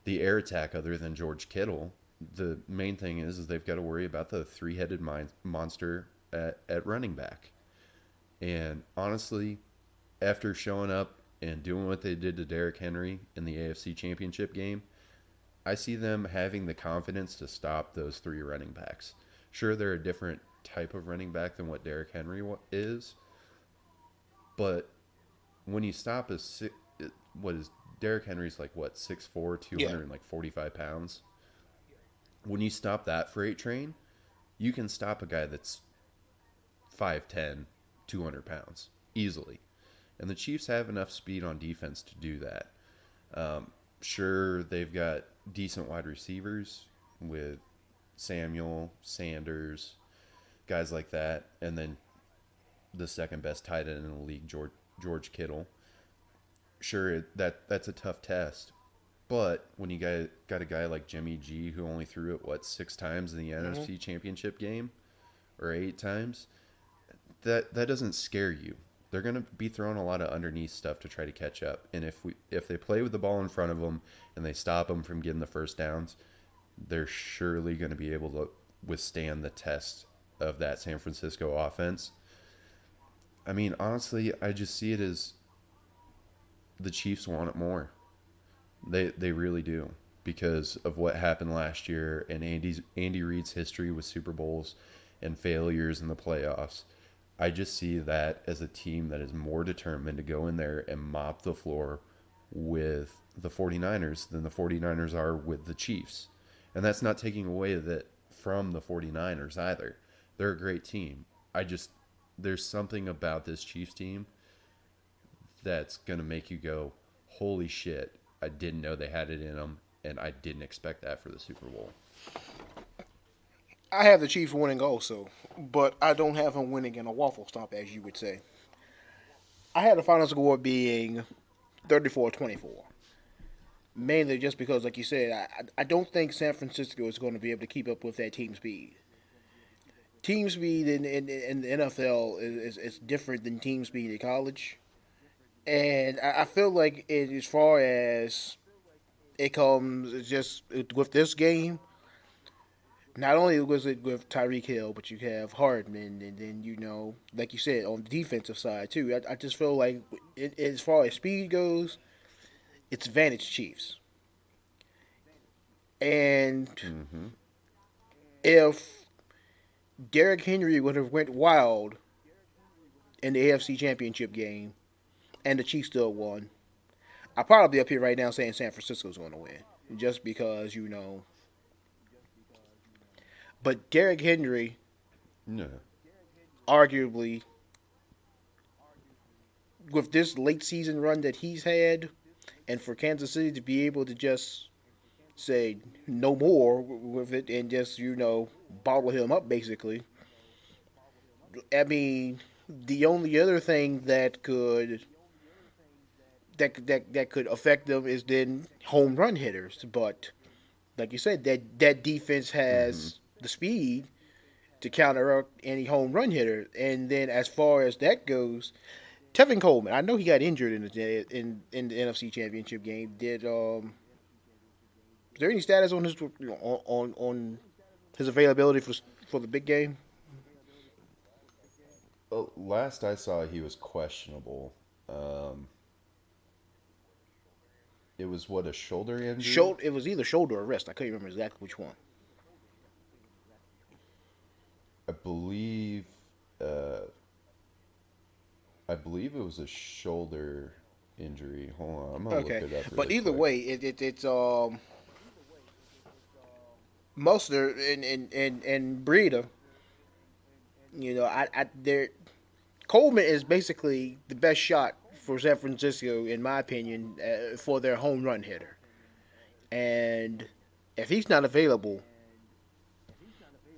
air attack other than George Kittle. The main thing is they've got to worry about the three-headed monster at running back. And honestly, after showing up and doing what they did to Derrick Henry in the AFC Championship game, I see them having the confidence to stop those three running backs. Sure, they're a different type of running back than what Derrick Henry is, but when you stop what is Derrick Henry's like, what, 6'4", 245 pounds? When you stop that freight train, you can stop a guy that's 5'10", 200 pounds easily. And the Chiefs have enough speed on defense to do that. Sure, they've got decent wide receivers with Samuel, Sanders, guys like that, and then the second best tight end in the league, George Kittle. Sure, that's a tough test, but when you got a guy like Jimmy G who only threw it 6 times in the NFC Championship game, or 8 times, that doesn't scare you. they're going to be throwing a lot of underneath stuff to try to catch up. And if they play with the ball in front of them and they stop them from getting the first downs, they're surely going to be able to withstand the test of that San Francisco offense. I mean, honestly, I just see it as the Chiefs want it more. They really do because of what happened last year and Andy Reid's history with Super Bowls and failures in the playoffs. I just see that as a team that is more determined to go in there and mop the floor with the 49ers than the 49ers are with the Chiefs. And that's not taking away that from the 49ers either. They're a great team. There's something about this Chiefs team that's going to make you go, holy shit, I didn't know they had it in them, and I didn't expect that for the Super Bowl. I have the Chiefs winning also, but I don't have them winning in a waffle stomp, as you would say. I had the final score being 34-24. Mainly just because, like you said, I don't think San Francisco is going to be able to keep up with that team speed. Team speed in the NFL is different than team speed in college. And I feel like as far as it comes just with this game, not only was it with Tyreek Hill, but you have Hardman, and then, like you said, on the defensive side, too. I just feel like, as far as speed goes, it's advantage Chiefs. And Mm-hmm. if Derrick Henry would have went wild in the AFC Championship game, and the Chiefs still won, I'd probably be up here right now saying San Francisco's going to win. Just because, But Derrick Henry, No. arguably, with this late season run that he's had, and for Kansas City to be able to just say no more with it and just, bottle him up, basically. I mean, the only other thing that could affect them is then home run hitters. But like you said, that defense Mm-hmm. has the speed to counteract any home run hitter. And then as far as that goes, Tevin Coleman, I know he got injured in the NFC Championship game. Is there any status on his on his availability for the big game? Well, last I saw, he was questionable. Um, it was what, a shoulder injury? It was either shoulder or wrist. I couldn't remember exactly which one. I believe. Uh, I believe it was a shoulder injury. Hold on, I'm gonna look Okay, it up but really either quick. way, it's Mostert and Breida. They're Coleman is basically the best shot for San Francisco, in my opinion, for their home run hitter. And if he's not available,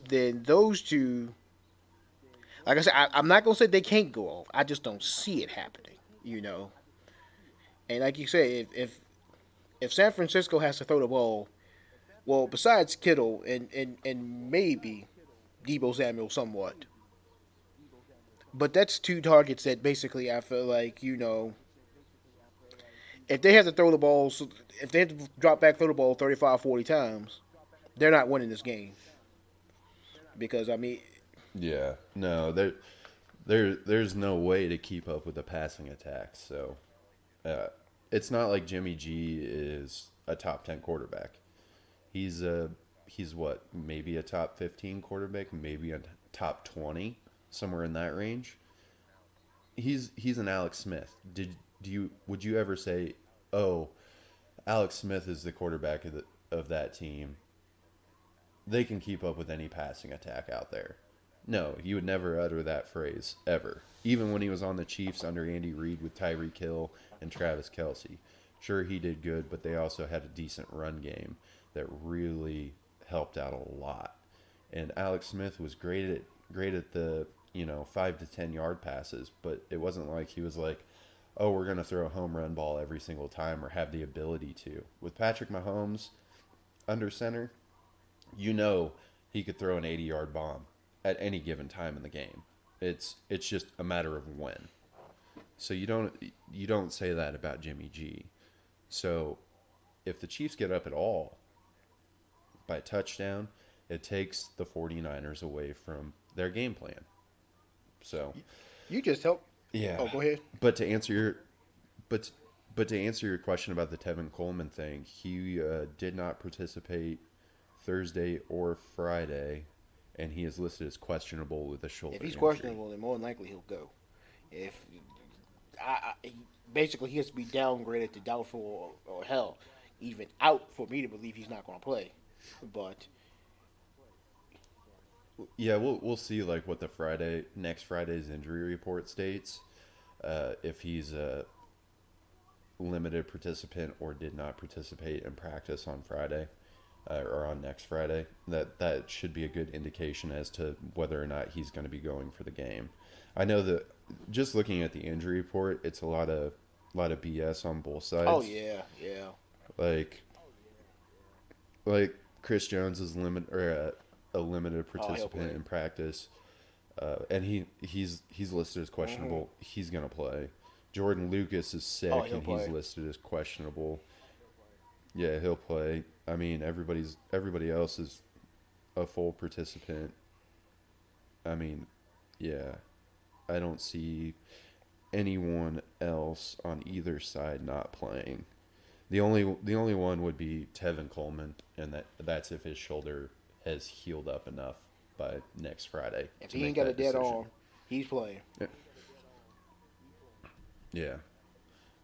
then those two, like I said, I'm not gonna say they can't go off. I just don't see it happening. And like you say, if San Francisco has to throw the ball, well, besides Kittle and maybe Debo Samuel somewhat, but that's two targets that basically I feel like, if they have to throw the ball, if they have to drop back, throw the ball 35, 40 times, they're not winning this game. Because, I mean, Yeah, no, there's no way to keep up with the passing attacks. So, uh, it's not like Jimmy G is a top 10 quarterback. He's what, maybe a top 15 quarterback, maybe a top 20, somewhere in that range. He's an Alex Smith. Would you ever say, "Oh, Alex Smith is the quarterback of that team. They can keep up with any passing attack out there"? No, you would never utter that phrase ever. Even when he was on the Chiefs under Andy Reid with Tyreek Hill and Travis Kelsey. Sure, he did good, but they also had a decent run game that really helped out a lot. And Alex Smith was great at the 5 to 10 yard passes, but it wasn't like he was like, oh, we're gonna throw a home run ball every single time or have the ability to. With Patrick Mahomes under center, he could throw an 80-yard bomb at any given time in the game. It's just a matter of when. So you don't say that about Jimmy G. So if the Chiefs get up at all by touchdown, it takes the 49ers away from their game plan. So You just help. yeah, Oh, go ahead. but to answer your but but to answer your question about the Tevin Coleman thing, he did not participate Thursday or Friday, and he is listed as questionable with a shoulder If he's injury. questionable, then more than likely he'll go. If basically he has to be downgraded to doubtful or hell, even out for me to believe he's not going to play. But Yeah, we'll see like what the next Friday's injury report states. If he's a limited participant or did not participate in practice on Friday or on next Friday, that should be a good indication as to whether or not he's going to be going for the game. I know that just looking at the injury report, it's a lot of BS on both sides. oh yeah, Like like Chris Jones is a limited participant play. in practice, and he's listed as questionable. He's gonna play. Jordan Lucas is sick, He'll and he's play. listed as questionable. Yeah, he'll play. I mean, everybody else is a full participant. I mean, yeah, I don't see anyone else on either side not playing. The only one would be Tevin Coleman, and that's if his shoulder has healed up enough by next Friday If to he ain't make got a that dead decision. arm, he's playing. Yeah,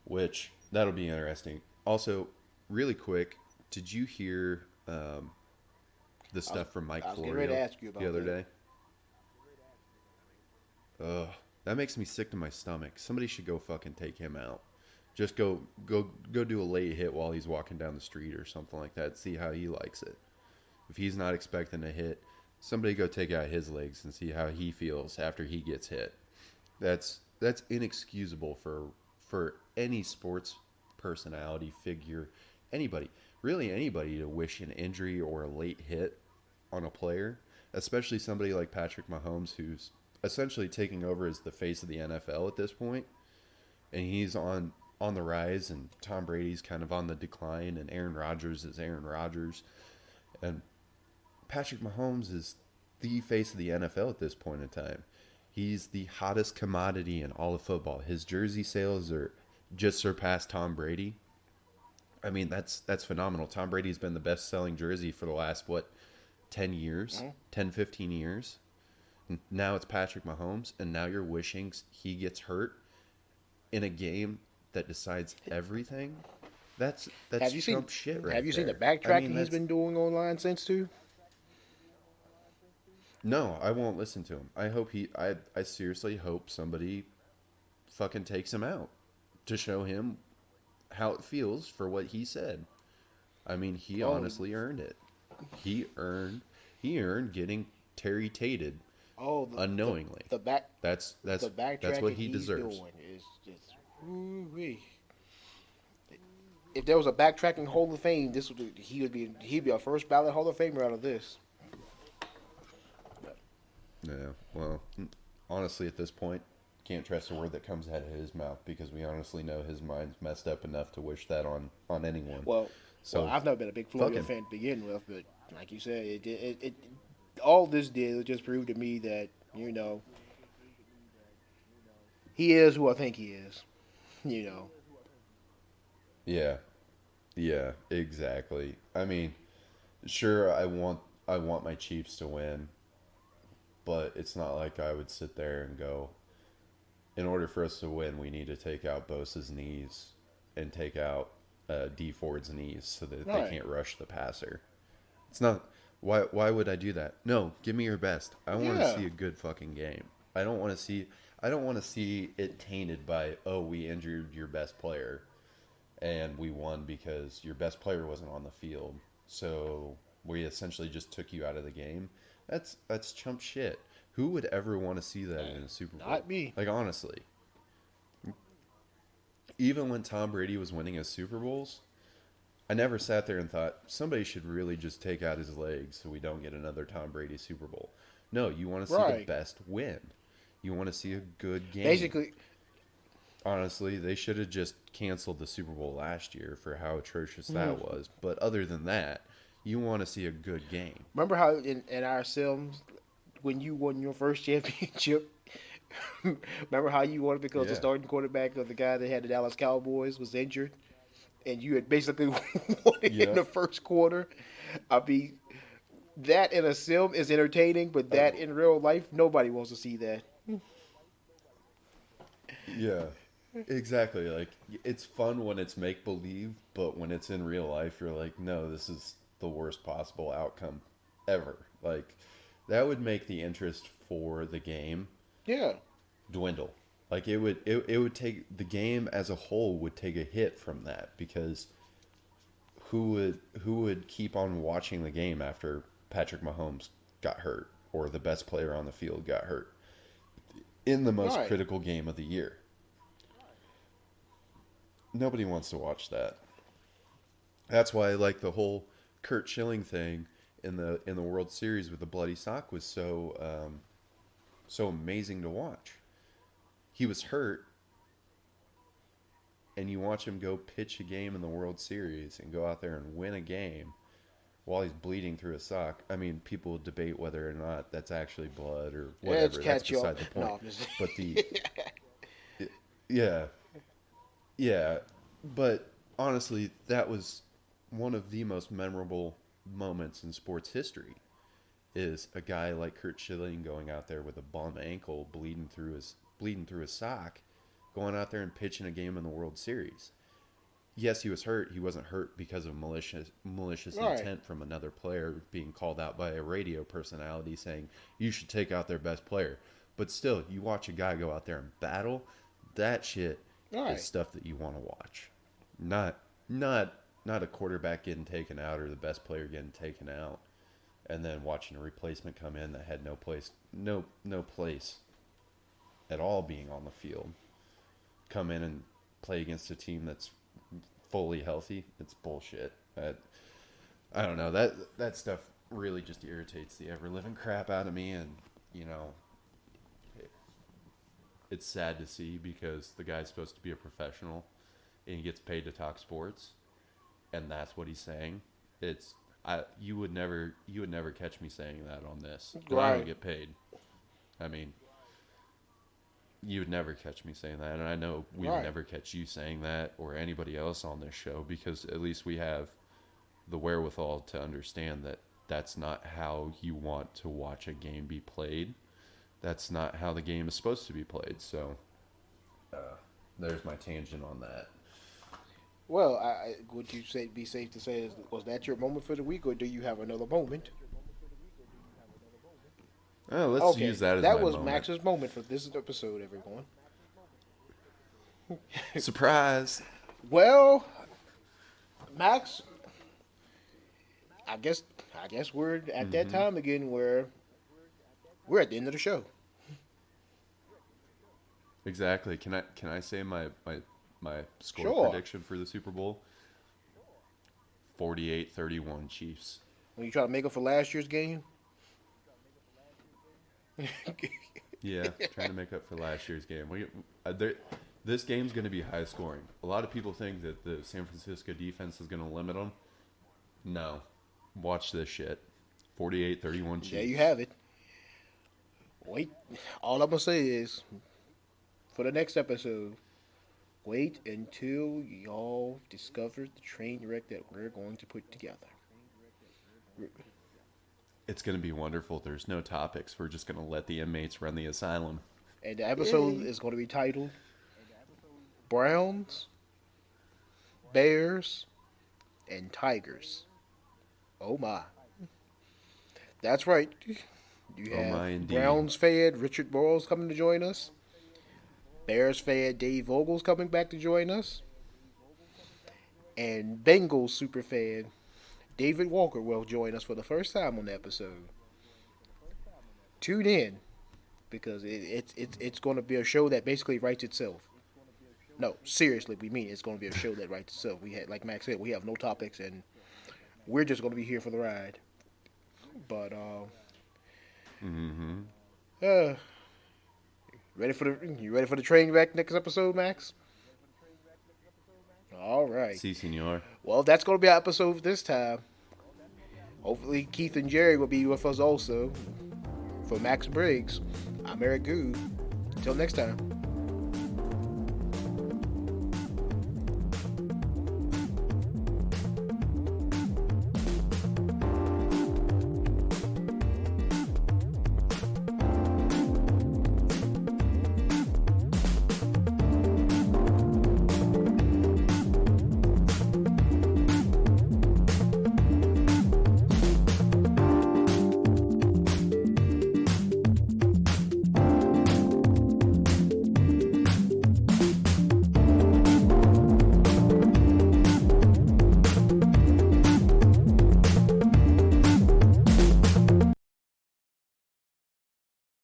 which that'll be interesting. Also, really quick, did you hear the stuff from Mike I was getting ready to Florio ask you about the other that. day? Ugh, that makes me sick to my stomach. Somebody should go fucking take him out. Just go do a late hit while he's walking down the street or something like that. See how he likes it. If he's not expecting a hit, somebody go take out his legs and see how he feels after he gets hit. That's inexcusable for any sports personality figure, anybody, really anybody to wish an injury or a late hit on a player, especially somebody like Patrick Mahomes who's essentially taking over as the face of the NFL at this point, and he's on the rise, and Tom Brady's kind of on the decline, and Aaron Rodgers is Aaron Rodgers, and Patrick Mahomes is the face of the NFL at this point in time. He's the hottest commodity in all of football. His jersey sales are just surpassed Tom Brady. I mean, that's phenomenal. Tom Brady's been the best-selling jersey for the last 10 years, 10 15 years. Now it's Patrick Mahomes, and now you're wishing he gets hurt in a game that decides everything. That's Have you Trump seen? shit right Have you seen the there. backtracking he's been doing online since too? No, I won't listen to him. I seriously hope somebody fucking takes him out to show him how it feels for what he said. I mean, he Oh, honestly earned it. He earned getting Terry Tated oh, unknowingly. the back That's the backtracking what he he's deserves. doing is just woo-wee. If there was a backtracking Hall of Fame, he'd be our first ballot Hall of Famer out of this. Yeah. Well, honestly, at this point, can't trust a word that comes out of his mouth because we honestly know his mind's messed up enough to wish that on anyone. Well, I've never been a big Florio fucking- fan to begin with, but like you said, it all this did was just prove to me that he is who I think he is. Yeah. Yeah, exactly. I mean, sure, I want my Chiefs to win, but it's not like I would sit there and go, in order for us to win, we need to take out Bosa's knees and take out D Ford's knees so that Right. they can't rush the passer. It's not. Why would I do that? No, give me your best. I want to Yeah. see a good fucking game. I don't want to see it tainted by, oh, we injured your best player and we won because your best player wasn't on the field. So we essentially just took you out of the game. That's chump shit. Who would ever want to see that in a Super Bowl? Not me. Like, honestly. Even when Tom Brady was winning his Super Bowls, I never sat there and thought, somebody should really just take out his legs so we don't get another Tom Brady Super Bowl. No, you want to see the Right. best win. You want to see a good game. Basically, honestly, they should have just canceled the Super Bowl last year for how atrocious Mhm. that was. But other than that, you want to see a good game. Remember how in our Sims, when you won your first championship, remember how you won it because the Yeah. starting quarterback of the guy that had the Dallas Cowboys was injured, and you had basically won it in Yep. the first quarter. I mean, that in a sim is entertaining, but that in real life, nobody wants to see that. Yeah. Exactly. Like it's fun when it's make believe, but when it's in real life, you're like, no, this is the worst possible outcome ever. Like that would make the interest for the game Yeah. dwindle. Like it would take the game as a whole would take a hit from that because who would keep on watching the game after Patrick Mahomes got hurt or the best player on the field got hurt in the most Right. critical game of the year? Nobody wants to watch that. That's why like the whole Kurt Schilling thing in the World Series with the bloody sock was so amazing to watch. He was hurt, and you watch him go pitch a game in the World Series and go out there and win a game while he's bleeding through a sock. I mean, people debate whether or not that's actually blood or Let's whatever. That's catch up. beside the No, point. I'm just- But yeah, yeah. But honestly, that was one of the most memorable moments in sports history. Is a guy like Kurt Schilling going out there with a bum ankle, bleeding through his sock, going out there and pitching a game in the World Series. Yes, he was hurt. He wasn't hurt because of malicious right. intent from another player being called out by a radio personality saying you should take out their best player. But still, you watch a guy go out there and battle. That shit is Right. stuff that you want to watch. Not not not a quarterback getting taken out or the best player getting taken out and then watching a replacement come in that had no place at all being on the field come in and play against a team that's fully healthy. It's bullshit. I don't know, that stuff really just irritates the ever living crap out of me, and you know it, it's sad to see because the guy's supposed to be a professional and he gets paid to talk sports, and that's what he's saying. It's you would never catch me saying that on this. And I don't Right. get paid. I mean, you would never catch me saying that, and I know we would Right. never catch you saying that or anybody else on this show because at least we have the wherewithal to understand that that's not how you want to watch a game be played. That's not how the game is supposed to be played. So, there's my tangent on that. Well, would you say be safe to say was that your moment for the week, or do you have another moment? Let's Okay, use that as that my was moment. Max's moment for this episode, everyone. Surprise! Well, Max, I guess we're at that time again where we're at the end of the show. Exactly. Can I say my score Sure. prediction for the Super Bowl? 48-31 Chiefs. When you try to make up for last year's game. Yeah, trying to make up for last year's game. This game's going to be high scoring. A lot of people think that the San Francisco defense is going to limit them. No. Watch this shit. 48-31 Chiefs. There you have it. Wait, all I'm gonna say is, for the next episode, wait until y'all discover the train wreck that we're going to put together. It's going to be wonderful. There's no topics. We're just going to let the inmates run the asylum. And the episode Yay. is going to be titled Browns, Bears, and Tigers. Oh my. That's right. You Oh have my, indeed. Browns fan Richard Burrows coming to join us. Bears fan Dave Vogel's coming back to join us. And Bengals super fan David Walker will join us for the first time on the episode. Tune in because it's going to be a show that basically writes itself. No, seriously, we mean it's going to be a show that writes itself. We had, like Max said, we have no topics and we're just going to be here for the ride. But Mm-hmm. uh, You ready for the train wreck next episode, Max? All right. Si, senor. Well, that's going to be our episode this time. Hopefully, Keith and Jerry will be with us also. For Max Briggs, I'm Eric Good. Until next time.